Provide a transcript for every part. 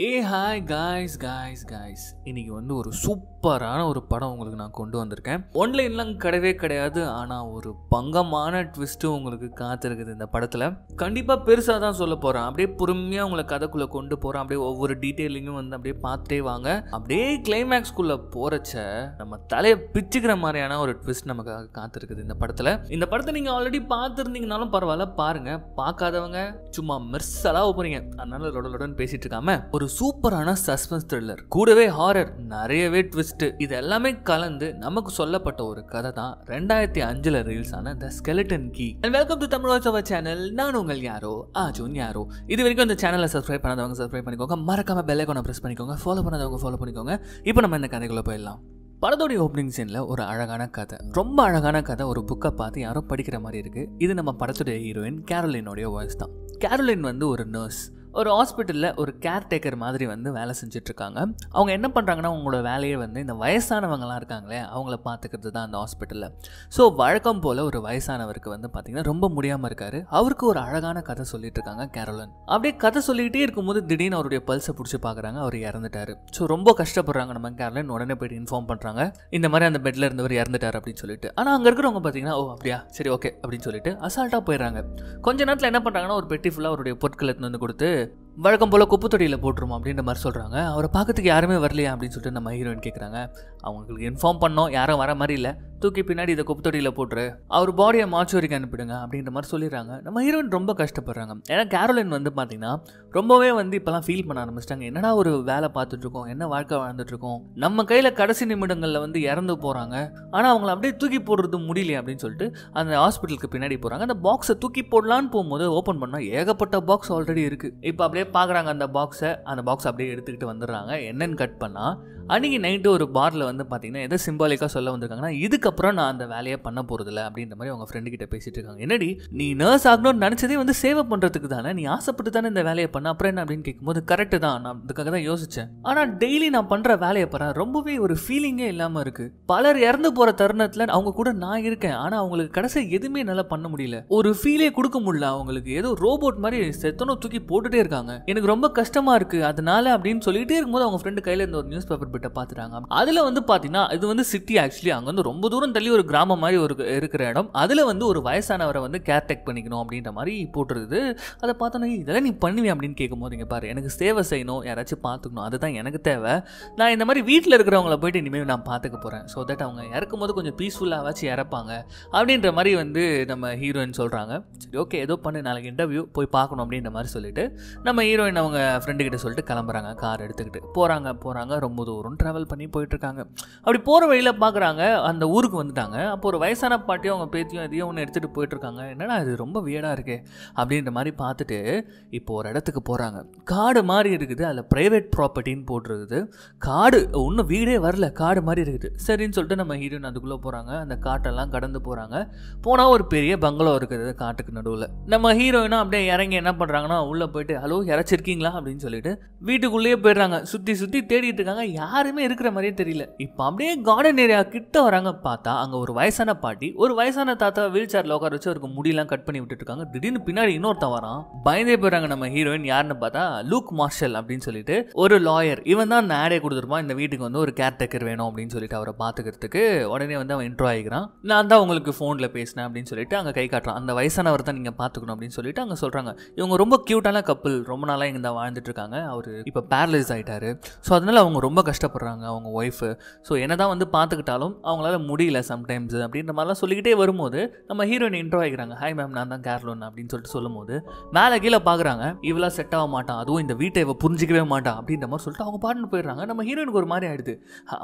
Hi guys இன்னைக்கு வந்து ஒரு சூப்பரான ஒரு படம் உங்களுக்கு நான் கொண்டு வந்திருக்கேன். ஒன்லைன்லாம் கிடையாது, ஆனால் ஒரு பங்கமான ட்விஸ்ட்டும் உங்களுக்கு காத்திருக்குது இந்த படத்தில். கண்டிப்பாக பெருசாக தான் சொல்ல போகிறேன். அப்படியே பொறுமையாக உங்களை கதைக்குள்ளே கொண்டு போகிறேன். அப்படியே ஒவ்வொரு டீட்டெயிலிங்கும் வந்து அப்படியே பார்த்துட்டே வாங்க. அப்படியே கிளைமேக்ஸ்குள்ளே போகிறச்ச நம்ம தலையை பிச்சுக்கிற மாதிரியான ஒரு ட்விஸ்ட் நமக்கு காத்திருக்குது இந்த படத்தில். இந்த படத்தை நீங்கள் ஆல்ரெடி பார்த்துருந்தீங்கனாலும் பரவாயில்ல, பாருங்கள். பார்க்காதவங்க சும்மா மெர்சலாக போகிறீங்க, அதனால லொடன்னு பேசிட்டு இருக்காம ஒரு சூப்பரான சஸ்பென்ஸ் த்ரில்லர், கூடவே ஹாரர், நிறையவே ட்விஸ்ட், இது எல்லாமே கலந்து நமக்கு சொல்லப்பட்ட ஒரு கதை தான் 2005 ரிலீஸ் ஆன the skeleton key. And welcome to Tamil voice over channel. நான் உங்கள் யாரோ அர்ஜுன் யாரோ. இது வரைக்கும் இந்த சேனலை சப்ஸ்கிரைப் பண்ணாதவங்க சப்ஸ்கிரைப் பண்ணிக்கோங்க, மறக்காம பெல் ஐகானை பிரஸ் பண்ணிக்கோங்க, ஃபாலோ பண்ணாதவங்க ஃபாலோ பண்ணிக்கோங்க. இப்போ நம்ம இந்த கதைக்குள்ள போயிடலாம். படத்தோடைய ஓப்பனிங் சீனில் ஒரு அழகான கதை, ரொம்ப அழகான கதை. ஒரு புக்கை பார்த்து யாரும் படிக்கிற மாதிரி இருக்குது. இது நம்ம படத்துடைய ஹீரோயின் கேரோலினோடைய வாய்ஸ் தான். கேரோலின் வந்து ஒரு நர்ஸ், ஒரு ஹாஸ்பிட்டலில் ஒரு கேர்டேக்கர் மாதிரி வந்து வேலை செஞ்சிட்ருக்காங்க. அவங்க என்ன பண்ணுறாங்கன்னா, அவங்களோட வேலையை வந்து இந்த வயசானவங்களாம் இருக்காங்களே அவங்கள பார்த்துக்கிறது தான் அந்த ஹாஸ்பிட்டலில். ஸோ வழக்கம் போல் ஒரு வயசானவருக்கு வந்து பார்த்திங்கன்னா ரொம்ப முடியாமல் இருக்கார். அவருக்கு ஒரு அழகான கதை சொல்லிட்டு இருக்காங்க கேரோலின். அப்படியே கதை சொல்லிக்கிட்டே இருக்கும்போது திடீர்னு அவருடைய பல்ஸை பிடிச்சி பார்க்குறாங்க, அவர் இறந்துட்டார். ஸோ ரொம்ப கஷ்டப்படுறாங்க நம்ம கேரோலின். உடனே போய்ட்டு இன்ஃபார்ம் பண்ணுறாங்க, இந்த மாதிரி அந்த பெட்டில் இருந்தவர் இறந்துட்டார் அப்படின்னு சொல்லிட்டு. ஆனால் அங்கே இருக்கிறவங்க பார்த்தீங்கன்னா, ஓ அப்படியா, சரி ஓகே அப்படின்னு சொல்லிட்டு அசால்ட்டாக போயிடுறாங்க. கொஞ்ச நேரத்தில் என்ன பண்ணுறாங்கன்னா, ஒரு பெட்டி ஃபுல்லாக அவருடைய பொருட்களை எடுத்துன்னு வந்து கொடுத்து வழக்கம் போல் குப்பை தொட்டியில் போட்டுருமா அப்படின்ற மாதிரி சொல்கிறாங்க. அவரை பார்க்கறதுக்கு யாருமே வரலையா அப்படின்னு சொல்லிட்டு நம்ம ஹீரோயின் கேட்குறாங்க. அவங்களுக்கு இன்ஃபார்ம் பண்ணோம், யாரும் வர மாதிரி இல்லை, தூக்கி பின்னாடி இதை குப்பை தொட்டியில் போட்டுரு, அவர் பாடியை மார்ச்சுவரிக்கு அனுப்பிடுங்க அப்படின்ற மாதிரி சொல்லிடுறாங்க. நம்ம ஹீரோயின் ரொம்ப கஷ்டப்படுறாங்க. ஏன்னா கேரோலின் வந்து பார்த்திங்கன்னா ரொம்பவே வந்து இப்போலாம் ஃபீல் பண்ண ஆரம்பிச்சிட்டாங்க. என்னடா ஒரு வேலை பார்த்துட்ருக்கோம், என்ன வாழ்க்கை வாழ்ந்துட்டுருக்கோம், நம்ம கையில் கடைசி நிமிடங்களில் வந்து இறந்து போகிறாங்க, ஆனால் அவங்கள அப்படியே தூக்கி போடுறது முடியலையே அப்படின்னு சொல்லிட்டு அந்த ஹாஸ்பிட்டலுக்கு பின்னாடி போகிறாங்க. அந்த பாக்ஸை தூக்கி போடலான்னு போகும்போது ஓப்பன் பண்ணால் ஏகப்பட்ட பாக்ஸ் ஆல்ரெடி இருக்குது. இப்போ அப்படியே பார்க்குறாங்க அந்த பாக்ஸை அப்படியே எடுத்துக்கிட்டு வந்துடுறாங்க. என்னன்னு கட் பண்ணால், அன்றைக்கி நைட்டு ஒரு பாரில் வந்து பார்த்திங்கன்னா எதை சிம்பாலிக்காக சொல்ல வந்திருக்காங்கன்னா, இதுக்கப்புறம் நான் அந்த வேலையை பண்ண போகிறதில்ல அப்படின்ற மாதிரி அவங்க ஃப்ரெண்டுக்கிட்ட பேசிகிட்டு இருக்காங்க. என்னடி நீ நர்ஸ் ஆகணும்னு நினச்சதே வந்து சேவை பண்ணுறதுக்கு தானே, நீ ஆசைப்பட்டு தானே இந்த வேலையை பண்ண, அப்புறம் என்ன அப்படின்னு கேட்கும்போது, கரெக்டு தான், நான் அதுக்காக தான் யோசித்தேன். ஆனால் டெய்லி நான் பண்ணுற வேலையை பாரு, ரொம்பவே ஒரு ஃபீலிங்கே இல்லாமல் இருக்குது. பலர் இறந்து போகிற தருணத்தில் அவங்க கூட நான் இருக்கேன், ஆனால் அவங்களுக்கு கடைசி எதுவுமே நல்லா பண்ண முடியல, ஒரு ஃபீலே கொடுக்க முடியல. அவங்களுக்கு ஏதோ ரோபோட் மாதிரி செத்தனும் தூக்கி போட்டுட்டே இருக்காங்க, எனக்கு ரொம்ப கஷ்டமாக இருக்குது, அதனால அப்படின்னு சொல்லிகிட்டே இருக்கும்போது அவங்க ஃப்ரெண்டு கையில் இருந்த ஒரு நியூஸ் பேப்பர் பிட்டை பார்த்துட்டாங்க. அதில் வந்து பார்த்தீங்கன்னா இது வந்து சிட்டி, ஆக்சுவலி அங்கே வந்து ரொம்ப தூரம் தள்ளி ஒரு கிராமம் மாதிரி ஒரு இருக்கிற இடம். அதில் வந்து ஒரு வயசானவரை வந்து கேர்டேக் பண்ணிக்கணும் அப்படின்ற மாதிரி போட்டுருது. அதை பார்த்தோன்னா, இதெல்லாம் நீ பண்ணுவேன் அப்படின்னு கேட்கும்போது, இங்கே பாரு, எனக்கு சேவை செய்யணும், யாராச்சும் பார்த்துக்கணும், அதுதான் எனக்கு தேவை. நான் இந்த மாதிரி வீட்டில் இருக்கிறவங்கள போயிட்டு இனிமேல் நான் பார்த்துக்க போகிறேன், ஸோ தட் அவங்க இறக்கும் போது கொஞ்சம் பீஸ்ஃபுல்லாகவாச்சும் இறப்பாங்க அப்படின்ற மாதிரி வந்து நம்ம ஹீரோயின் சொல்கிறாங்க. சரி ஓகே, ஏதோ பண்ணு, நாளைக்கு இன்டர்வியூ போய் பார்க்கணும் அப்படின்ற மாதிரி சொல்லிட்டு நம்ம ஹீரோயின் அவங்க ஃப்ரெண்டுக்கிட்ட சொல்லிட்டு கிளம்புறாங்க. கார் எடுத்துக்கிட்டு போகிறாங்க. ரொம்ப தூரம் ட்ராவல் பண்ணி போயிட்டுருக்காங்க. அப்படி போகிற வழியில் பார்க்குறாங்க, அந்த ஊருக்கு வந்துட்டாங்க. அப்போ ஒரு வயசான பாட்டியும் அவங்க பேத்தியும் எதையும் ஒன்று எடுத்துகிட்டு போயிட்டுருக்காங்க. என்னடா இது ரொம்ப வியடாக இருக்கே அப்படின்ற மாதிரி பார்த்துட்டு இப்போ ஒரு இடத்துக்கு போகிறாங்க. காடு மாதிரி இருக்குது, அதில் ப்ரைவேட் ப்ராப்பர்ட்டின்னு போட்டுருக்குது. காடு ஒன்றும் வீடே வரல, காடு மாதிரி இருக்குது. சரின்னு சொல்லிட்டு நம்ம ஹீரோயின் அதுக்குள்ளே போகிறாங்க. அந்த காட்டெல்லாம் கடந்து போகிறாங்க. போனால் ஒரு பெரிய பங்களோ இருக்குது காட்டுக்கு நடுவில். நம்ம ஹீரோயினும் அப்படியே இறங்கி என்ன பண்ணுறாங்கன்னா, உள்ளே போயிட்டு ஹலோ யாராச்சிருக்கீங்களா அப்படின்னு சொல்லிட்டு வீட்டுக்குள்ளேயே போயிடுறாங்க. சுற்றி தேடிட்டு இருக்காங்க, யாருமே இருக்கிற மாதிரியே தெரியல. இப்போ அப்படியே கார்டன் ஏரியா கிட்ட வராங்க. பார்த்தா அங்கே ஒரு வயசான பாட்டி, ஒரு வயசான தாத்தா வீல் சேர்ல உட்கார வச்சு அவருக்கு முடியெல்லாம் கட் பண்ணி விட்டுட்டு இருக்காங்க. திடீர்னு பின்னாடி இன்னொருத்தன் வரான். பயந்தே போயிடுறாங்க நம்ம ஹீரோயின். யாருன்னு பார்த்தா லூக் மார்ஷல் அப்படின்னு சொல்லிட்டு ஒரு லாயர். இவன் தான் அந்த ஆடே கொடுத்துருப்பான், இந்த வீட்டுக்கு வந்து ஒரு கேர்டேக்கர் வேணும் அப்படின்னு சொல்லிட்டு அவரை பார்த்துக்கிறதுக்கு. உடனே வந்து அவன் இன்ட்ரோ ஆகிக்கிறான். நான் தான் உங்களுக்கு ஃபோனில் பேசினேன் அப்படின்னு சொல்லிட்டு அங்கே கை காட்டுறான். அந்த வயசானவர் தான் நீங்கள் பார்த்துக்கணும் அப்படின்னு சொல்லிட்டு அங்கே சொல்கிறாங்க. இவங்க ரொம்ப க்யூட்டான கப்பிள், ரொம்ப நாளாக இங்கே தான் வாழ்ந்துட்டு இருக்காங்க. அவர் இப்போ பேரலைஸ் ஆகிட்டாரு. ஸோ அதனால அவங்க ரொம்ப கஷ்டப்படுறாங்க, அவங்க ஒய்ஃபு. ஸோ என்ன தான் வந்து பார்த்துக்கிட்டாலும் அவங்களால முடியல சம்டைம்ஸ் அப்படின்ற மாதிரிலாம் சொல்லிக்கிட்டே வரும்போது நம்ம ஹீரோயின் இன்ட்ரோ ஆகிக்கிறாங்க. ஹாய் மேம், நான் தான் கேரோலின் அப்படின்னு சொல்லிட்டு சொல்லும்போது மேலே கீழே பார்க்குறாங்க. இவளா செட் ஆக மாட்டான், அதுவும் இந்த வீட்டை இவ புரிஞ்சிக்கவே மாட்டான் அப்படின்ற மாதிரி சொல்லிட்டு அவங்க பாட்டுன்னு போயிடுறாங்க. நம்ம ஹீரோயினுக்கு ஒரு மாதிரி ஆகிடுது,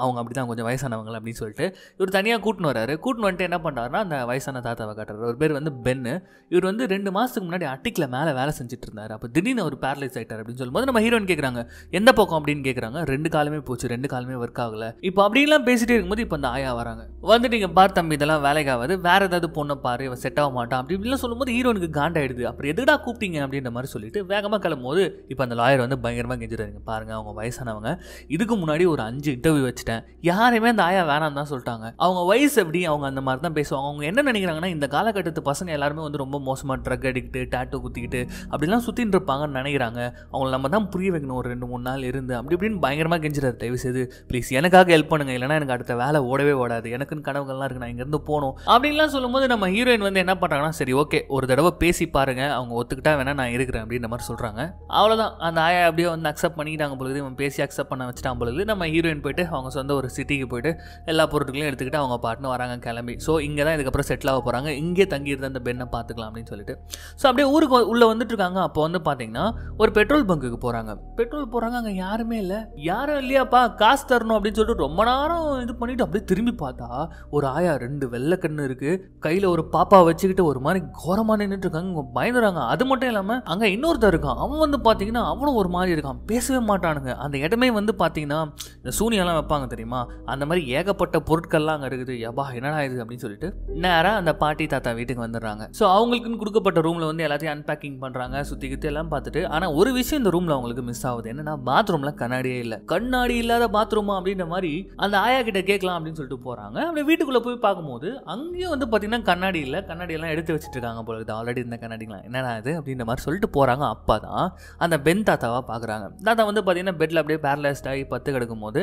அவங்க அப்படி தான் கொஞ்சம் வயசானவங்க அப்படின்னு சொல்லிட்டு இவர் தனியாக கூட்டின்னு வராரு. கூட்டின்னு வந்துட்டு என்ன பண்ணுறாருன்னா, அந்த வயசான தாத்தாவை காட்டுறாரு. ஒரு பேர் வந்து பென்னு. இவர் வந்து 2 மாதத்துக்கு முன்னாடி அட்டிக்கில் மேலே வேலை செஞ்சுட்டு இருந்தார். அப்போ திடீர்னு ஒரு பேரலைஸ் ஆகிட்டார் அப்படின்னு சொல்லும்போது நம்ம ஹீரோயின் கேட்குறாங்க, எந்த பக்கம் அப்படின்னு கேட்குறாங்க. 2 காலுமே போச்சு, போச்சு, 2 காலுமே ஒர்க் ஆகல. இப்போ அப்படிலாம் பேசிட்டே இருக்கும்போது இப்போ அந்த ஆயா வராங்க. வந்துட்டு நீங்க பார் தம்பி, இதெல்லாம் வேலைக்கு ஆகாது, வேற ஏதாவது பொண்ணை பாரு, இவன் செட் ஆக மாட்டான் அப்படி இப்படிலாம் சொல்லும்போது ஹீரோனுக்கு காண்டாயிடுது. அப்புறம் எதுடா கூப்பிட்டீங்க அப்படின்ற மாதிரி சொல்லிட்டு வேகமாக கிளம்பும்போது இப்போ அந்த லாயர் வந்து பயங்கரமாக கெஞ்சுறாங்க. பாருங்க, அவங்க வயசானவங்க, இதுக்கு முன்னாடி ஒரு 5 இன்டர்வியூ வச்சுட்டேன், யாரையுமே அந்த ஆயா வேணாம் தான் சொல்லிட்டாங்க. அவங்க வயசு எப்படி, அவங்க அந்த மாதிரி தான் பேசுவாங்க. அவங்க என்ன நினைக்கிறாங்கன்னா, இந்த காலகட்டத்து பசங்க எல்லாருமே வந்து ரொம்ப மோசமாக ட்ரக் அடிக்ட்டு, டாட்டோ குத்திக்கிட்டு அப்படிலாம் சுற்றின்னு இருப்பாங்கன்னு நினைக்கிறாங்க. அவங்களை நம்ம தான் புரிய வைக்கணும், ஒரு 2-3 நாள் இருந்து அப்படி இப்படின்னு பயங்கரமாக கெஞ்சுறாரு. தயவு செய்து ப்ளீஸ் எனக்காக ஹெல்ப் பண்ணுங்க, இல்லைனா எனக்கு அடுத்த வேலை ஓடவே ஓடாது, எனக்குன்னு கனவுகள்லாம் இருக்கு, நான் இங்கேருந்து போகணும் அப்படின்லாம் சொல்லும்போது நம்ம ஹீரோயின் வந்து என்ன பண்ணுறாங்கன்னா, சரி ஓகே ஒரு தடவை பேசி பாருங்க, அவங்க ஒத்துக்கிட்டா வேணா நான் இருக்கிறேன் அப்படின்ற மாதிரி சொல்கிறாங்க. அவ்வளோதான், அந்த ஆயா அப்படியே வந்து அக்செப்ட் பண்ணிக்கிட்டாங்க பொழுது, இவன் பேசி அக்செப்ட் பண்ண வச்சுட்டான் பொழுது நம்ம ஹீரோயின் போயிட்டு அவங்க சொந்த ஒரு சிட்டிக்கு போயிட்டு எல்லா பொருட்களையும் எடுத்துக்கிட்டு அவங்க பாட்டுன்னு வராங்க கிளம்பி. ஸோ இங்கே தான் இதுக்கப்புறம் செட்டில் ஆக போகிறாங்க, இங்கே தங்கியிருந்த அந்த பெண்ணை பார்த்துக்கலாம் அப்படின்னு சொல்லிட்டு. ஸோ அப்படியே ஊருக்கு உள்ளே வந்துட்டு இருக்காங்க. அப்போ வந்து பார்த்தீங்கன்னா ஒரு பெட்ரோல் பங்குக்கு போகிறாங்க. பெட்ரோல் போகிறாங்க, அங்கே யாருமே இல்லை. யாரும் இல்லையாப்பா, காசு தரணும் அப்படின்னு சொல்லிட்டு ரொம்ப நேரம் இது பண்ணிட்டு அப்படியே திரும்பி பார்த்தா ஒரு ஆயா 2 வெள்ளைக்கண்ணு இருக்கு, கையில் ஒரு பாப்பா வச்சுக்கிட்டு ஒரு மாதிரி கோரமாக நின்றுட்டு இருக்காங்க. பயந்துறாங்க. அது மட்டும் இல்லாமல் அங்கே இன்னொருத்தர் இருக்கான். அவன் வந்து பார்த்தீங்கன்னா அவனும் ஒரு மாதிரி இருக்கான், பேசவே மாட்டானுங்க. அந்த இடமே வந்து பார்த்தீங்கன்னா இந்த சூனியெல்லாம் வைப்பாங்க தெரியுமா, அந்த மாதிரி ஏகப்பட்ட பொருட்கள்லாம் அங்கே இருக்குது. யப்பா என்னடா இது அப்படின்னு சொல்லிட்டு நேராக அந்த பாட்டி தாத்தா வீட்டுக்கு வந்துடுறாங்க. ஸோ அவங்களுக்குன்னு கொடுக்கப்பட்ட ரூமில் வந்து எல்லாத்தையும் அன்பேக்கிங் பண்ணுறாங்க, சுற்றி கித்து எல்லாம் பார்த்துட்டு. ஆனால் ஒரு விஷயம் இந்த ரூமில் அவங்களுக்கு மிஸ் ஆகுது. என்னன்னா, பாத்ரூமில் கண்ணாடியே இல்லை. கண்ணாடி இல்லாத பாத்ரூமா அப்படின்ற மாதிரி அந்த ஆயா கிட்ட கேட்கலாம் அப்படின்னு சொல்லிட்டு போகிறாங்க. அப்படியே வீட்டுக்குள்ளே போய் பார்க்கும்போது அங்கேயும் வந்து பார்த்தீங்கன்னா கண்ணாடி இல்லை, கண்ணாடியெல்லாம் எடுத்து வச்சுட்டு இருக்காங்க போல இருக்குது. ஆல்ரெடி இருந்த கண்ணாடிலாம் என்னடா இது அப்படின்ற மாதிரி சொல்லிட்டு போகிறாங்க. அப்பா தான் அந்த பென் தாத்தாவாக பார்க்குறாங்க. தாத்தா வந்து பார்த்தீங்கன்னா பெட்டில் அப்படியே பேரலைஸ்ட் ஆகி பத்து கிடக்கும் போது,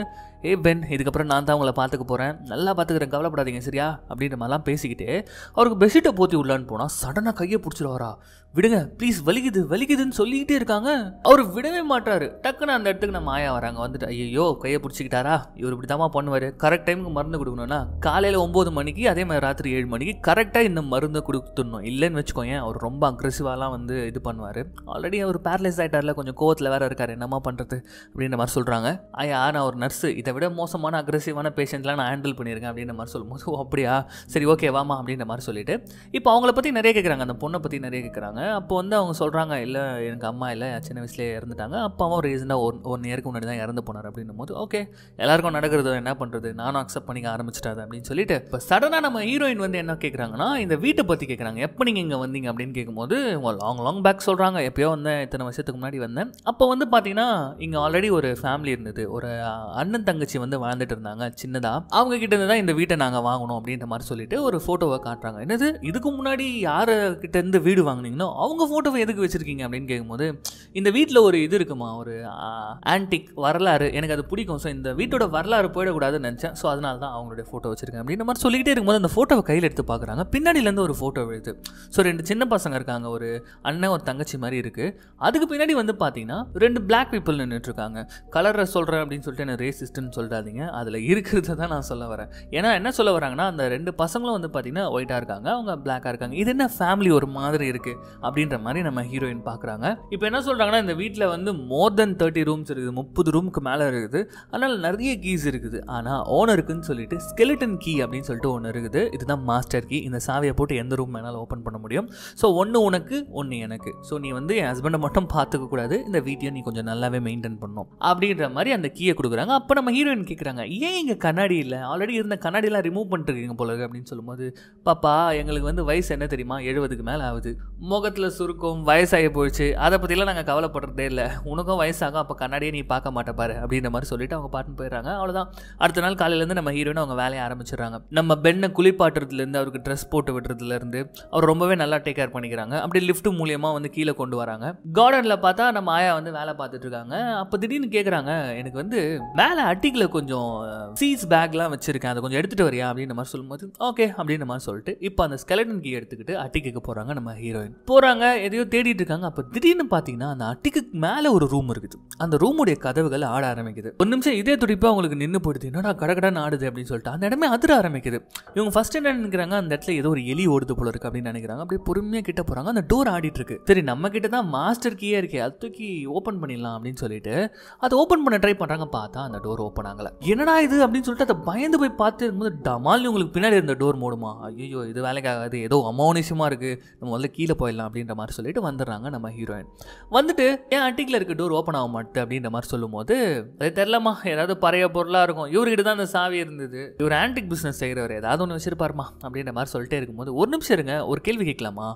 ஏ பென், இதுக்கப்புறம் நான் தான் உங்களை பார்த்துக்க போகிறேன், நல்லா பார்த்துக்கிறேன், கவலைப்படாதீங்க சரியா அப்படின்ற மாதிரிலாம் பேசிக்கிட்டு அவருக்கு பெட்ஷீட்டை போற்றி உள்ளான்னு போனால் சடனாக கையை பிடிச்சிருவாரா. விடுங்க ப்ளீஸ், வலிக்குது வலிக்குதுன்னு சொல்லிக்கிட்டே இருக்காங்க. அவர் விடவே மாட்டாரு. டக்குன்னு அந்த இடத்துக்கு நம்ம ஆயா வராங்க. வந்துட்டு ஐயோ கையை பிடிச்சிக்கிட்டாரா, இவர் இப்படி தாமா பண்ணுவார், கரெக்ட் டைமுக்கு மருந்து கொடுக்கணும்னா காலையில் 9 மணிக்கு அதே மாதிரி ராத்திரி 7 மணிக்கு கரெக்டாக இந்த மருந்தை கொடுத்துடணும், இல்லைன்னு வச்சுக்கோங்க அவர் ரொம்ப அக்ரெசிவாலாம் வந்து இது பண்ணுவார். ஆல்ரெடி அவர் பேரலைஸ் ஆகிட்டார்ல, கொஞ்சம் கோவத்தில் வேறு இருக்கார், என்னம்மா பண்ணுறது அப்படின்ற மாதிரி சொல்கிறாங்க. ஐயா நான் ஒரு நர்ஸு, இதை விட மோசமான அக்ரெசிவான பேஷண்ட்லாம் நான் ஹேண்டில் பண்ணியிருக்கேன் அப்படின்ற மாதிரி சொல்லும்போது, ஓ அப்படியா சரி ஓகே வாமா அப்படின்ற மாதிரி சொல்லிட்டு இப்போ அவங்கள பற்றி நிறைய கேட்குறாங்க, அந்த பொண்ணை பற்றி நிறைய கேட்குறாங்க. அப்போ வந்து அவங்க சொல்கிறாங்க, இல்லை எனக்கு அம்மா இல்லை, சின்ன வயசுலேயே இறந்துட்டாங்க, அப்பாவும் ரீசனாக 1 இயருக்கு முன்னாடி தான் இறந்து போனார் அப்படின்னும் போது, ஓகே எல்லாருக்கும் நடக்கிறது, என்ன பண்ணுறது, நானும் அக்செப்ட் பண்ணிக்க ஆரம்பிச்சிட்டாது அப்படின்னு சொல்லிட்டு இப்போ சடனாக நம்ம ஹீரோயின் வந்து என்ன கேட்குறாங்கன்னா, இந்த வீட்டை பற்றி கேட்குறாங்க. எப்போ நீங்கள் இங்கே வந்தீங்க அப்படின்னு கேட்கும்போது லாங் பேக் சொல்கிறாங்க, எப்போயோ வந்தேன், இத்தனை வருஷத்துக்கு முன்னாடி வந்தேன். அப்போ வந்து பார்த்தீங்கன்னா இங்கே ஆல்ரெடி ஒரு ஃபேமிலி இருந்தது, ஒரு அண்ணன் தங்கச்சி வந்து வாழ்ந்துட்டு இருந்தாங்க சின்னதாக, அவங்க கிட்ட இருந்து தான் இந்த வீட்டை நாங்கள் வாங்கணும் அப்படின்ற மாதிரி சொல்லிட்டு ஒரு ஃபோட்டோவை காட்டுறாங்க. என்னது இதுக்கு முன்னாடி யார்கிட்ட இருந்து வீடு வாங்கினீங்கன்னா அவங்க ஃபோட்டோவை எதுக்கு வச்சுருக்கீங்க அப்படின்னு கேட்கும்போது, இந்த வீட்டில் ஒரு இது இருக்குமா, ஒரு ஆன்டிக் வரலாறு, எனக்கு அது பிடிக்கும், ஸோ இந்த வீட்டோட வரலாறு போயிடக்கூடாதுன்னு நினச்சேன், ஸோ அதனால தான் அவங்களுடைய ஃபோட்டோ வச்சுருக்கேன் அப்படின்ற மாதிரி சொல்லிக்கிட்டே இருக்கும்போது அந்த ஃபோட்டோவை கையில் எடுத்து பார்க்குறாங்க. பின்னாடியிலேருந்து ஒரு ஃபோட்டோ எழுது. ஸோ 2 சின்ன பசங்க இருக்காங்க, ஒரு அண்ணன் ஒரு தங்கச்சி மாதிரி இருக்குது. அதுக்கு பின்னாடி வந்து பார்த்தீங்கன்னா 2 பிளாக் பீப்புள் நின்றுட்டுருக்காங்க. கலரை சொல்கிறேன் அப்படின்னு சொல்லிட்டு என்ன ரேசிஸ்ட்னு சொல்லிட்டாதீங்க, அதில் இருக்கிறத தான் நான் சொல்ல வரேன். ஏன்னா என்ன சொல்ல வராங்கன்னா, அந்த 2 பசங்களும் வந்து பார்த்தீங்கன்னா ஒயிட்டாக இருக்காங்க, அவங்க பிளாக்காக இருக்காங்க, இது என்ன ஃபேமிலி ஒரு மாதிரி இருக்குது அப்படின்ற மாதிரி நம்ம ஹீரோயின் பார்க்குறாங்க. இப்போ என்ன சொல்கிறாங்கன்னா, இந்த வீட்டில் வந்து மோர் தென் 30 ரூம்ஸ் இருக்குது, 30 ரூமுக்கு மேலே இருக்குது, அதனால் நிறைய கீஸ் இருக்குது. ஆனால் ஓனருக்குன்னு சொல்லிட்டு ஸ்கெலிட்டன் கீ அப்படின்னு சொல்லிட்டு ஒன்று இருக்குது, இதுதான் மாஸ்டர் கீ. இந்த சாவியை போட்டு எந்த ரூம் வேணாலும் ஓப்பன் பண்ண முடியும். ஸோ 1 உனக்கு 1 எனக்கு. ஸோ நீ வந்து என் ஹஸ்பண்டை மட்டும் பார்த்துக்க கூடாது, இந்த வீட்டையும் நீ கொஞ்சம் நல்லாவே மெயின்டைன் பண்ணணும் அப்படின்ற மாதிரி அந்த கீயை கொடுக்குறாங்க. அப்போ நம்ம ஹீரோயின் கேட்குறாங்க, ஏன் இங்கே கண்ணாடி இல்லை, ஆல்ரெடி இருந்த கண்ணாடிலாம் ரிமூவ் பண்ணிட்டுருக்கீங்க போல அப்படின்னு சொல்லும்போது, பாப்பா எங்களுக்கு வந்து வயசு என்ன தெரியுமா, 70க்கு மேலே ஆகுது, முகத்தில் சுருக்கம், வயசாகி போயிடுச்சு, அதை பற்றிலாம் நாங்கள் கவலைப்படுறதே இல்லை, உனக்கும் வயசாகும், அப்போ கண்ணாடியே நீ பார்க்க மாட்டேப்பாரு அப்படின்ற மாதிரி சொல்லிட்டு அவங்க பாட்டுன்னு போயிடுறாங்க. அவ்வளோதான். அடுத்த நாள் காலையிலேருந்து நம்ம ஹீரோயின் அவங்க வேலையை ஆரம்பிச்சிடுறாங்க. நம்ம பெண்ணை குளிப்பாட்டுறதுலேருந்து அவருக்கு ட்ரெஸ் போட்டு விடுறதுலேருந்து அவர் ரொம்பவே நல்லா டேக் கேர் பண்ணிக்கிறாங்க. அப்படி லிஃப்ட் மூலியமாக வந்து கீழே கொண்டு வராங்க. கார்டனில் பார்த்தா நம்ம ஆயா வந்து வேலை பார்த்துட்டு இருக்காங்க. அப்போ திடீர்னு கேட்குறாங்க, எனக்கு வந்து மேலே அட்டிக்கில் கொஞ்சம் சீஸ் பேக்லாம் வச்சிருக்கேன், அதை கொஞ்சம் எடுத்துகிட்டு வரியா அப்படின்ற மாதிரி சொல்லும்போது, ஓகே அப்படின்ற மாதிரி சொல்லிட்டு இப்போ அந்த ஸ்கெலட்டன் கீ எடுத்துக்கிட்டு அட்டிக்கு போகிறாங்க. நம்ம ஹீரோயின் போகிறாங்க, எதையோ தேடிட்டு இருக்காங்க. அப்போ திடீர்னு பார்த்தீங்கன்னா அந்த அட்டிக்கு மேலே ஒரு ரூம் இருக்குது. அந்த ரூமுடைய கதவுகள் ஆட ஆரம்பிக்குது. ஒரு நிமிஷம் இதே துடிப்பாக அவங்களுக்கு நின்று போயிடுது, என்னடா கடகடன்னு ஆடுது அப்படின்னு சொல்லிட்டு அந்த இடமே அதிர ஆரம்பிக்குது. இவங்க ஃபர்ஸ்ட் என்ன நினைக்கிறாங்க, அந்த இடத்துல ஏதோ ஒரு எலி ஓடுது போல இருக்கு அப்படின்னு நினைக்கிறாங்க. அப்படியே பொறுமையாக கிட்ட போகிறாங்க, அந்த டோர் ஆடிட்டு இருக்கு. சரி நம்ம கிட்ட தான் மாஸ்டர் கீயே இருக்கே, அது தூக்கி ஓப்பன் பண்ணிடலாம் அப்படின்னு சொல்லிட்டு அதை ஓப்பன் பண்ண ட்ரை பண்ணுறாங்க. பார்த்தா அந்த டோர் ஓப்பன் ஆகலை. என்னடா இது அப்படின்னு சொல்லிட்டு அதை பயந்து போய் பார்த்து இருக்கும்போது டமால் உங்களுக்கு பின்னாடி இருந்த டோர் மூடுமா, ஐயோ இது வேலைக்கு ஆகாது, ஏதோ அமானுஷமாக இருக்குது, நம்ம முதல்ல கீழே போயிடலாம் கண்டுபிடிச்சிட்டேன் அப்படின்ற மாதிரி சொல்லிட்டு வந்துடுறாங்க நம்ம ஹீரோயின். வந்துட்டு ஏன் அட்டிக்கில் இருக்க டோர் ஓப்பன் ஆக மாட்டேன் அப்படின்ற மாதிரி சொல்லும் போது, அது தெரிலமா, ஏதாவது பழைய பொருளாக இருக்கும், இவர்கிட்ட தான் அந்த சாவி இருந்தது, இவர் ஆன்டிக் பிஸ்னஸ் செய்கிறவர், ஏதாவது ஒன்று வச்சிருப்பாருமா அப்படின்ற மாதிரி சொல்லிட்டே இருக்கும்போது, ஒரு நிமிஷம் இருங்க, ஒரு கேள்வி கேட்கலாமா,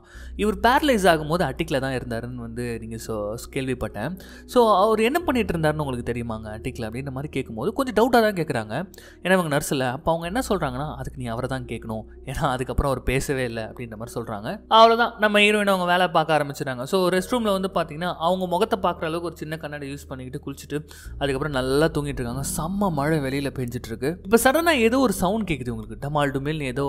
இவர் பேரலைஸ் ஆகும்போது அட்டிக்கில் தான் இருந்தாருன்னு வந்து நீங்கள் கேள்விப்பட்டேன். ஸோ அவர் என்ன பண்ணிட்டு இருந்தாருன்னு உங்களுக்கு தெரியுமாங்க அட்டிக்கில் அப்படின்ற மாதிரி கேட்கும்போது கொஞ்சம் டவுட்டாக தான் கேட்குறாங்க. ஏன்னா அவங்க நர்ஸ் இல்லை. அப்போ அவங்க என்ன சொல்கிறாங்கன்னா, அதுக்கு நீ அவரை தான் கேட்கணும், ஏன்னா அதுக்கப்புறம் அவர் பேசவே இல்லை அப்படின்ற மாதிரி சொல்கிறாங்க. அவ்வளோதான், நம்ம ஹீரோயின் அவங்க வேலை பார்க்க ஆரம்பிச்சிட்டாங்க. ஸோ ரெஸ்ட் ரூமில் வந்து பார்த்தீங்கன்னா அவங்க முகத்தை பார்க்குற அளவுக்கு ஒரு சின்ன கண்ணாடி யூஸ் பண்ணிக்கிட்டு குளிச்சுட்டு அதுக்கப்புறம் நல்லா தூங்கிட்டு இருக்காங்க. செம்ம மழை வெளியில் பெஞ்சிட்டு இருக்கு. இப்போ சடனாக ஏதோ ஒரு சவுண்ட் கேட்குது உங்களுக்கு, டமால் டுமில் ஏதோ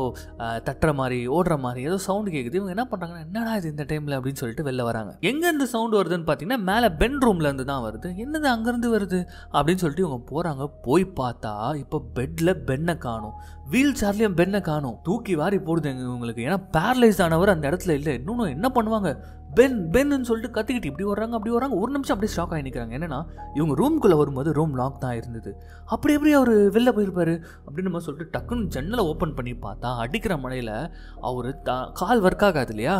தட்டுற மாதிரி ஓடுற மாதிரி ஏதோ சவுண்ட் கேட்குது. இவங்க என்ன பண்ணுறாங்கன்னா, என்னடா இது இந்த டைமில் அப்படின்னு சொல்லிட்டு வெளில வராங்க. எங்கே இந்த சவுண்ட் வருதுன்னு பார்த்தீங்கன்னா மேலே பென் ரூம்லேருந்து தான் வருது. என்னது அங்கேருந்து வருது அப்படின்னு சொல்லிட்டு இவங்க போகிறாங்க. போய் பார்த்தா இப்போ பெட்டில் பென்னை காணும், வீல் சேர்லையும் பென்னை காணும். தூக்கி வாரி போடுது இவங்களுக்கு. ஏன்னா பேரலைஸ் ஆனவர் அந்த இடத்துல இல்லை. இன்னொன்று என்ன பண்ணுவாங்க, பென் பென்னு சொல்லிட்டு கத்திக்கிட்டு இப்படி வர்றாங்க அப்படி வர்றாங்க. ஒரு நிமிஷம் அப்படியே ஸ்டாக் ஆகி நிற்கிறாங்க. என்னன்னா இவங்க ரூம்குள்ளே வரும்போது ரூம் லாக் தான் இருந்தது. அப்படி எப்படி அவர் வெளில போயிருப்பாரு அப்படின்னு நம்ம சொல்லிட்டு டக்குன்னு ஜன்னலை ஓப்பன் பண்ணி பார்த்தா அடிக்கிற மழையில் அவர் கால் ஒர்க் ஆகாது இல்லையா,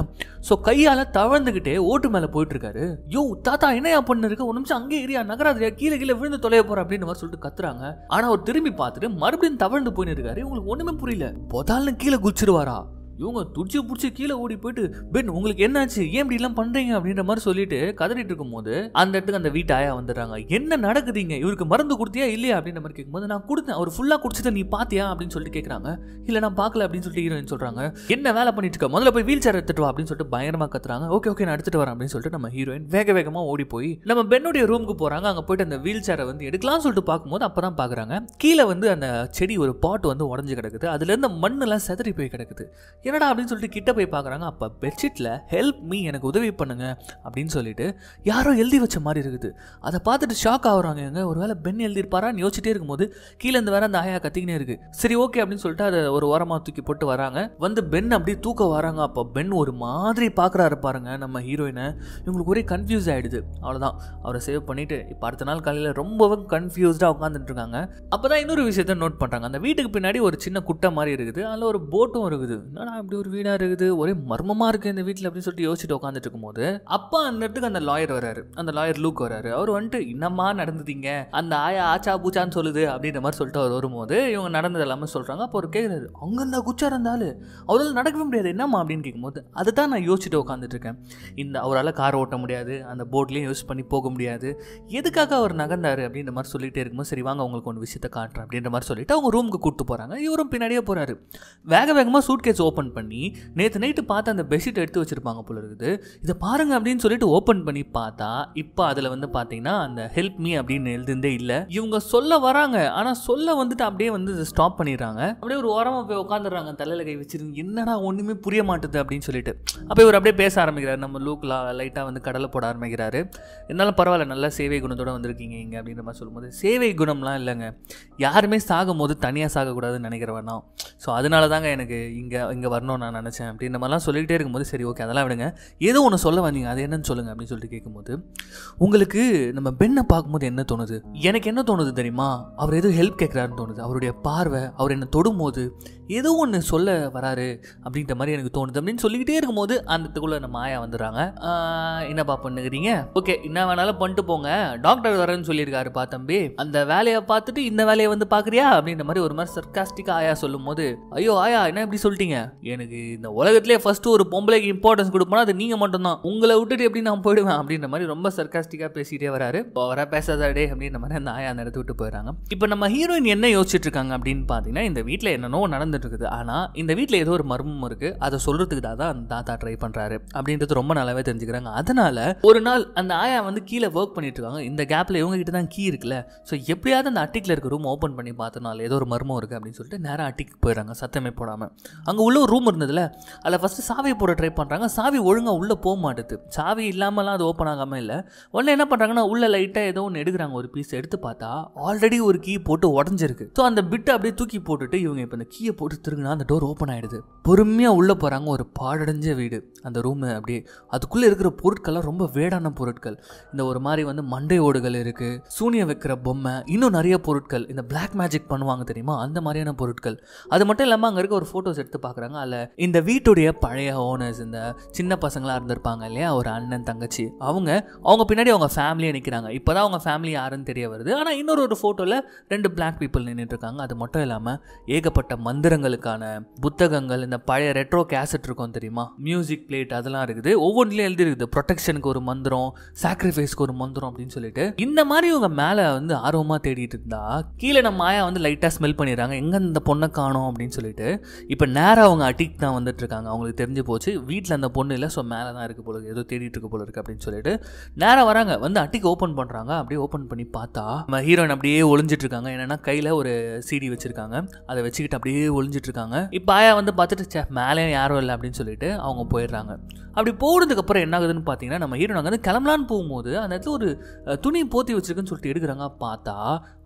ஸோ கையால் தவழ்ந்துக்கிட்டே ஓட்டு மேலே போயிட்டுருக்காரு. யோ தாத்தா என்னையா பண்ணிருக்கு, ஒரு நிமிஷம் அங்கே ஏரியா நகராதிரியா, கீழே கீழே விழுந்து தொலைய போகிற அப்படின்னு மாதிரி சொல்லிட்டு கத்துறாங்க. ஆனால் அவர் திரும்பி பார்த்துட்டு மறுபடியும் தவழ்ந்து போயின்னு இருக்காரு. இவங்களுக்கு ஒன்றுமே புரியல. பொதால்னு கீழே குச்சிருவாரா? இவங்க துடிச்சு பிடிச்சி கீழே ஓடி போயிட்டு, பென் உங்களுக்கு என்னாச்சு, ஏன் இப்படி எல்லாம் பண்றீங்க அப்படின்ற மாதிரி சொல்லிட்டு கதறிட்டு இருக்கும் போது அந்த இடத்துக்கு அந்த வீட்டு ஆயா வந்துடுறாங்க. என்ன நடக்குதுங்க, இவருக்கு மருந்து கொடுத்தியா இல்லையா அப்படின்ற மாதிரி கேட்கும்போது, நான் கொடுத்தேன், அவர் ஃபுல்லா குடிச்சதை நீ பாத்தியா அப்படின்னு சொல்லிட்டு கேட்குறாங்க. இல்லை நான் பார்க்கல அப்படின்னு சொல்லிட்டு ஹீரோயின் சொல்றாங்க. என்ன வேலை பண்ணிட்டு இருக்க, முதல்ல போய் வீல் சேர் எடுத்துட்டு வா அப்படின்னு சொல்லிட்டு பயங்கரமா கத்துறாங்க. ஓகே ஓகே நான் எடுத்துட்டு வரேன் அப்படின்னு சொல்லிட்டு நம்ம ஹீரோயின் வேக வேகமா ஓடி போய் நம்ம பென்னுடைய ரூமுக்கு போறாங்க. அங்கே போயிட்டு அந்த வீல் சேரை வந்து எடுக்கலாம்னு சொல்லிட்டு பார்க்கும்போது அப்பதான் பாக்குறாங்க கீழே வந்து அந்த செடி ஒரு பாட் வந்து உடஞ்சு கிடக்குது. அதுல இருந்து மண்ணெல்லாம் செதறி போய் கிடக்குது. என்னடா அப்படின்னு சொல்லிட்டு கிட்ட போய் பார்க்குறாங்க. அப்போ பெட்ஷீட்டில் ஹெல்ப் மீ, எனக்கு உதவி பண்ணுங்க அப்படின்னு சொல்லிட்டு யாரோ எழுதி வச்ச மாதிரி இருக்குது. அதை பார்த்துட்டு ஷாக் ஆகுறாங்க. எங்க ஒருவேளை பென் எழுதியிருப்பாரான்னு யோசிச்சிட்டே இருக்கும்போது கீழே இருந்து வேற அந்த ஆயா கத்திக்கினே இருக்கு. சரி ஓகே அப்படின்னு சொல்லிட்டு அதை ஒரு ஓரமாக தூக்கி போட்டு வராங்க. வந்து பென் அப்படியே தூக்க வராங்க. அப்போ பென் ஒரு மாதிரி பார்க்குறாரு பாருங்க நம்ம ஹீரோயினை. இவங்களுக்கு ஒரே கன்ஃபியூஸ் ஆகிடுது. அவ்வளோதான், அவரை சேவ் பண்ணிட்டு இப்போ அடுத்த நாள் காலையில் ரொம்பவும் கன்ஃபியூஸ்டாக உட்காந்துட்டு இருக்காங்க. அப்போ தான் இன்னொரு விஷயத்த நோட் பண்ணுறாங்க. அந்த வீட்டுக்கு பின்னாடி ஒரு சின்ன குட்டை மாதிரி இருக்குது, அதில் ஒரு போட்டும் இருக்குது. என்னடா இப்படி ஒரு வீடாக இருக்குது, ஒரே மர்மமா இருக்கு இந்த வீட்டில் அப்படின்னு சொல்லிட்டு யோசிச்சுட்டு உட்காந்துட்டு இருக்கும்போது அப்பா அந்த இடத்துக்கு அந்த லாயர் வராரு. அந்த லாயர் லூக் வராரு. அவர் வந்துட்டு என்னம்மா நடந்துட்டீங்க, அந்த ஆயா ஆச்சா பூச்சான்னு சொல்லுது அப்படின்ற மாதிரி சொல்லிட்டு அவர் வரும்போது இவங்க நடந்தது எல்லாமே சொல்றாங்க. அப்போ அவர் கேட்குறாரு, அங்க இருந்தா குச்சா இருந்தாலும் அவரால் நடக்கவே முடியாது என்னம்மா அப்படின்னு கேட்கும்போது, அதை தான் நான் யோசிச்சுட்டு உட்காந்துட்டு இருக்கேன். இந்த அவரால் கார் ஓட்ட முடியாது, அந்த போட்லேயும் யூஸ் பண்ணி போக முடியாது, எதுக்காக அவர் நகர்ந்தாரு அப்படின்ற மாதிரி சொல்லிட்டே இருக்கும்போது, சரி வாங்க உங்களுக்கு ஒன்று விஷயத்தை காட்டுறேன் அப்படின்ற மாதிரி சொல்லிட்டு அவங்க ரூமுக்கு கூப்பிட்டு போறாங்க. இவரும் பின்னாடியே போறாரு. வேக வேகமாக சூட் கேஸ் ஓப்பன் பண்ணி நேற்று நைட்டு பார்த்து அந்த பெட்ஷீட் எடுத்து வச்சிருப்பாங்க போல இருக்குது, இதை பாருங்க அப்படின்னு சொல்லிட்டு ஓப்பன் பண்ணி பார்த்தா இப்போ அதில் வந்து பார்த்தீங்கன்னா அந்த ஹெல்ப் மீ அப்படின்னு எழுதுந்தே இல்லை. இவங்க சொல்ல வராங்க, ஆனால் சொல்ல வந்துட்டு அப்படியே வந்து ஸ்டாப் பண்ணிடுறாங்க. அப்படியே ஒரு ஓரமாக போய் உட்காந்துடுறாங்க, தலையில் கை வச்சிருங்க. என்னடா ஒன்றுமே புரிய மாட்டுது அப்படின்னு சொல்லிட்டு அப்போ இவர் அப்படியே பேச ஆரம்பிக்கிறார். நம்ம லூக்லா லைட்டாக வந்து கடலை போட ஆரம்பிக்கிறாரு. இருந்தாலும் பரவாயில்ல, நல்ல சேவை குணத்தோடு வந்திருக்கீங்க இங்கே அப்படின்ற மாதிரி சொல்லும்போது, சேவை குணம்லாம் இல்லைங்க, யாருமே சாகும் போது தனியாக சாகக்கூடாதுன்னு நினைக்கிறவனா, ஸோ அதனால தாங்க எனக்கு இங்கே வரணும்னு நான் நினச்சேன் அப்படின்ற மாதிரிலாம் சொல்லிக்கிட்டே இருக்கும்போது, சரி ஓகே அதெல்லாம் விடுங்க, ஏதோ ஒன்று சொல்ல வந்தீங்க, அது என்னன்னு சொல்லுங்கள் அப்படின்னு சொல்லிட்டு கேட்கும்போது, உங்களுக்கு நம்ம பெண்ணை பார்க்கும்போது என்ன தோணுது, எனக்கு என்ன தோணுது தெரியுமா, அவர் ஏதோ ஹெல்ப் கேட்குறாருன்னு தோணுது, அவருடைய பார்வை அவர் என்னை தொடும்போது ஏதோ ஒன்று சொல்ல வராரு அப்படின்ற மாதிரி எனக்கு தோணுது அப்படின்னு சொல்லிக்கிட்டே இருக்கும்போது அந்த இடத்துக்குள்ளே நம்ம ஆயா வந்துடுறாங்க. என்னப்பா பண்ணுகிறீங்க, ஓகே என்ன வேணாலும் பண்ணிட்டு போங்க, டாக்டர் வரேன்னு சொல்லியிருக்காருப்பா தம்பி, அந்த வேலையை பார்த்துட்டு இந்த வேலையை வந்து பார்க்குறியா அப்படின்ற மாதிரி ஒரு மாதிரி சர்க்காஸ்டிக்காக ஆயா சொல்லும் போது, ஐயோ ஆயா என்ன இப்படி சொல்லிட்டீங்க, எனக்கு இந்த உலகத்திலே ஃபர்ஸ்ட் ஒரு பொம்பளைக்கு இம்பார்ட்டன்ஸ் கொடுப்போம்னா அது நீங்கள் மட்டும்தான், உங்களை விட்டுட்டு எப்படி நான் போயிடுவேன் அப்படின்ற மாதிரி ரொம்ப சர்க்காஸ்டிக்காக பேசிகிட்டே வராரு. வர பேசாதே அப்படின்ற மாதிரி அந்த ஆயா அந்த இடத்த விட்டு போயிடறாங்க. இப்போ நம்ம ஹீரோயின் என்ன யோசிச்சுட்டு இருக்காங்க அப்படின்னு பார்த்தீங்கன்னா, இந்த வீட்டில் என்னென்னோ நடந்துட்டு இருக்குது, ஆனால் இந்த வீட்டில் ஏதோ ஒரு மர்மம் இருக்குது, அதை சொல்கிறதுக்கு தான் அந்த தாத்தா ட்ரை பண்ணுறாரு அப்படின்றது ரொம்ப நல்லாவே தெரிஞ்சுக்கிறாங்க. அதனால ஒரு நாள் அந்த ஆயா வந்து கீழே ஒர்க் பண்ணிட்டு இருக்காங்க. இந்த கேப்பில் இவங்க கிட்ட தான் கீ இருக்குல்ல, ஸோ எப்படியாவது அந்த அட்டிக்கில் இருக்க ரூம் ஓப்பன் பண்ணி பார்த்தனால ஏதோ ஒரு மர்மம் இருக்குது அப்படின்னு சொல்லிட்டு நேராக அட்டிக்கு போயிடறாங்க சத்தமே போடாமல். அங்கே உள்ள ஒரு ரூம் இருந்ததுல, அதில் ஃபஸ்ட்டு சாவியை போட ட்ரை பண்ணுறாங்க. சாவி ஒழுங்காக உள்ளே போக மாட்டுது. சாவி இல்லாமலாம் அது ஓப்பன் ஆகாமல் இல்லை. உடனே என்ன பண்ணுறாங்கன்னா உள்ள லைட்டாக ஏதோ ஒன்று எடுக்கிறாங்க. ஒரு பீஸ் எடுத்து பார்த்தா ஆல்ரெடி ஒரு கீ போட்டு உடஞ்சிருக்கு. ஸோ அந்த பிட்டை அப்படியே தூக்கி போட்டுட்டு இவங்க இப்போ அந்த கீயை போட்டு திருங்கினா அந்த டோர் ஓப்பன் ஆகிடுது. பொறுமையாக உள்ளே போகிறாங்க. ஒரு பாழடைஞ்ச வீடு அந்த ரூமு. அப்படியே அதுக்குள்ளே இருக்கிற பொருட்கள்லாம் ரொம்ப வேடான பொருட்கள். இந்த ஒரு மாதிரி வந்து மண்டை ஓடுகள் இருக்குது, சூனியம் வைக்கிற பொம்மை, இன்னும் நிறைய பொருட்கள், இந்த பிளாக் மேஜிக் பண்ணுவாங்க தெரியுமா அந்த மாதிரியான பொருட்கள். அது மட்டும் இல்லாமல் அங்கே இருக்க ஒரு ஃபோட்டோஸ் எடுத்து பார்க்குறாங்க. இல்லை இந்த வீட்டுடைய பழைய ஓனர்ஸ், இந்த சின்ன பசங்களாக இருந்திருப்பாங்க இல்லையா, ஒரு அண்ணன் தங்கச்சி, அவங்க பின்னாடி அவங்க ஃபேமிலியே நிற்கிறாங்க. இப்போ தான் அவங்க ஃபேமிலி யாருன்னு தெரிய வருது. ஆனால் இன்னொரு ஃபோட்டோவில் 2 பிளாக் பீப்புள் நின்றுட்டு இருக்காங்க. அது மட்டும் இல்லாமல் ஏகப்பட்ட மந்திரங்களுக்கான புத்தகங்கள், இந்த பழைய ரெட்ரோ கேசட் இருக்கும் தெரியுமா, மியூசிக் பிளேட், அதெல்லாம் இருக்குது. ஒவ்வொன்றிலையும் எழுதி இருக்குது, ப்ரொடெக்ஷனுக்கு ஒரு மந்திரம், சாக்ரிஃபைஸ்க்கு ஒரு மந்திரம் அப்படின்னு சொல்லிட்டு. இந்த மாதிரி இவங்க மேலே வந்து ஆர்வமாக தேடிட்டு இருந்தா கீழே நம்ம மாயா வந்து லைட்டாக ஸ்மெல் பண்ணிடுறாங்க, எங்கே இந்த பொண்ணை காணோம் அப்படின்னு சொல்லிட்டு. இப்போ நேராக அவங்க அட்டிக்கு தான் வந்துட்டு இருக்காங்க. அவங்களுக்கு தெரிஞ்சு போச்சு வீட்டில் அந்த பொண்ணு இல்லை, ஸோ மேலே தான் இருக்குது போல, ஏதோ தேடிட்டு இருக்கு போல இருக்குது அப்படின்னு சொல்லிட்டு நேராக வராங்க. வந்து அட்டிக்கு ஓப்பன் பண்ணுறாங்க. அப்படியே ஓப்பன் பண்ணி பார்த்தா நம்ம ஹீரோயின் அப்படியே ஒளிஞ்சிட்டு இருக்காங்க. என்னன்னா கையில் ஒரு சிடி வச்சிருக்காங்க, அதை வச்சுக்கிட்டு அப்படியே ஒளிஞ்சிட்டு இருக்காங்க. இப்போ ஆயா வந்து பார்த்துட்டு மேலே யாரும் இல்லை அப்படின்னு சொல்லிட்டு அவங்க போயிடுறாங்க. அப்படி போனதுக்கு அப்புறம் என்ன ஆகுதுன்னு பார்த்தீங்கன்னா, நம்ம ஹீரோயின் அங்கே வந்து கிளம்பலான்னு போகும்போது அந்த இடத்துல ஒரு துணி போத்தி வச்சிருக்குன்னு சொல்லிட்டு எடுக்கிறாங்க. பார்த்தா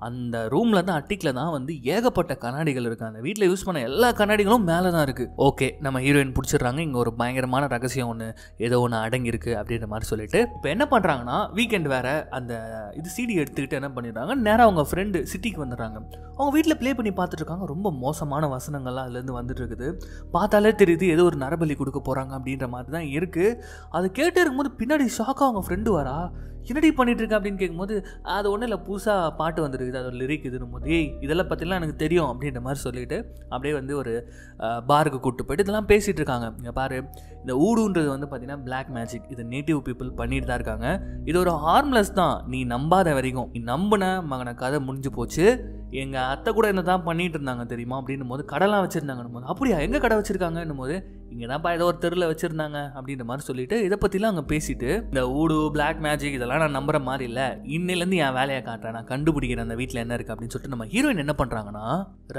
அந்த ரூம்ல தான் அட்டிக்கில் தான் வந்து ஏகப்பட்ட கண்ணாடிகள் இருக்கு. அந்த வீட்டில் யூஸ் பண்ண எல்லா கண்ணாடிகளும் மேலே தான் இருக்கு. ஓகே, நம்ம ஹீரோயின் பிடிச்சிடுறாங்க. இங்கே ஒரு பயங்கரமான ரகசியம் ஏதோ ஒன்று அடங்கியிருக்கு அப்படின்ற மாதிரி சொல்லிட்டு இப்போ என்ன பண்ணுறாங்கன்னா, வீக்கெண்ட் வேற அந்த இது சிடி எடுத்துக்கிட்டு என்ன பண்ணிடுறாங்க, நேராக அவங்க ஃப்ரெண்டு சிட்டிக்கு வந்துடுறாங்க. அவங்க வீட்டில் ப்ளே பண்ணி பார்த்துட்டு இருக்காங்க. ரொம்ப மோசமான வசனங்கள்லாம் அதுலேருந்து வந்துட்டு இருக்குது. பார்த்தாலே தெரியுது ஏதோ ஒரு நரபலி கொடுக்க போகிறாங்க அப்படின்ற மாதிரி தான் இருக்குது. அது கேட்டு இருக்கும்போது பின்னாடி ஷாக்காக அவங்க ஃப்ரெண்டு வரா, என்னடி பண்ணிட்டு இருக்க அப்படின்னு கேட்கும்போது, அது ஒன்றும் இல்லை, புதுசாக பாட்டு வந்துருக்குது, அதோட லிரிக் இதுன்னு போது, இதெல்லாம் பற்றிலாம் எனக்கு தெரியும் அப்படின்ற மாதிரி சொல்லிட்டு அப்படியே வந்து ஒரு பாருக்கு கூப்பிட்டு போயிட்டு இதெல்லாம் பேசிகிட்டு இருக்காங்க. இங்கே பாரு, இந்த ஊடுன்றது வந்து பார்த்தீங்கன்னா பிளாக் மேஜிக், இது நேட்டிவ் பீப்புள் பண்ணிட்டு தான் இருக்காங்க. இது ஒரு ஹார்ம்லெஸ் தான், நீ நம்பாத வரைக்கும். நீ நம்பின மகனை கதை முடிஞ்சு போச்சு. எங்கள் அத்தை கூட என்ன தான் பண்ணிட்டு இருந்தாங்க தெரியுமா அப்படின்னும் போது, கடைலாம் வச்சுருந்தாங்கன்னும் போது, அப்படியா எங்கே கடை வச்சுருக்காங்கன்னும் போது, இங்கே தான்ப்பா ஏதோ ஒரு தெருவில் வச்சுருந்தாங்க அப்படின்ற மாதிரி சொல்லிட்டு இதை பற்றிலாம் அங்கே பேசிட்டு, இந்த ஊடு பிளாக் மேஜிக் இதெல்லாம் நான் நம்புற மாதிரி இல்லை, இன்னிலேருந்து என் வேலையை காட்டுறேன், நான் கண்டுபிடிக்கிறேன் அந்த வீட்டில் என்ன இருக்குது அப்படின்னு சொல்லிட்டு நம்ம ஹீரோயின் என்ன பண்ணுறாங்கன்னா,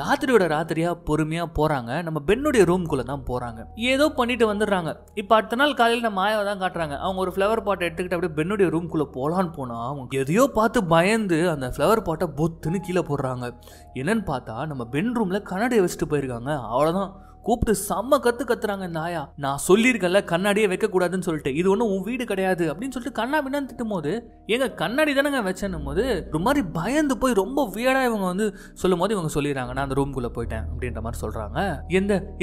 ராத்திரியாக பொறுமையாக போகிறாங்க. நம்ம பெண்ணுடைய ரூம்குள்ளே தான் போகிறாங்க. ஏதோ பண்ணிட்டு வந்துடுறாங்க. இப்போ அடுத்த நாள் காலையில் நம்ம மாயாவை தான் காட்டுறாங்க. அவங்க ஒரு ஃப்ளவர் பாட்டை எடுத்துக்கிட்டு அப்படியே பெண்ணுடைய ரூம்குள்ளே போகலான்னு போனால் அவங்க எதையோ பார்த்து பயந்து அந்த ஃப்ளவர் பாட்டை பொத்துன்னு கீழே போடுறாங்க. என்னன்னு பார்த்தா நம்ம பென் ரூம்ல கண்ணாடியை வச்சுட்டு போயிருக்காங்க. அவ்வளோதான், கூப்பிட்டு செம்ம கத்துறாங்க. இந்த ஆயா, நான் சொல்லியிருக்கல கண்ணாடியே வைக்கக்கூடாதுன்னு சொல்லிட்டு, இது ஒன்றும் உன் வீடு கிடையாது அப்படின்னு சொல்லிட்டு கண்ணா பின்னான்னு திட்டும் போது, எங்க கண்ணாடி தானேங்க வச்சேன்னும் போது ஒரு மாதிரி பயந்து போய் ரொம்ப வியடா இவங்க வந்து சொல்லும் போது இவங்க சொல்லிடுறாங்க, நான் அந்த ரூம்குள்ளே போயிட்டேன் அப்படின்ற மாதிரி சொல்றாங்க.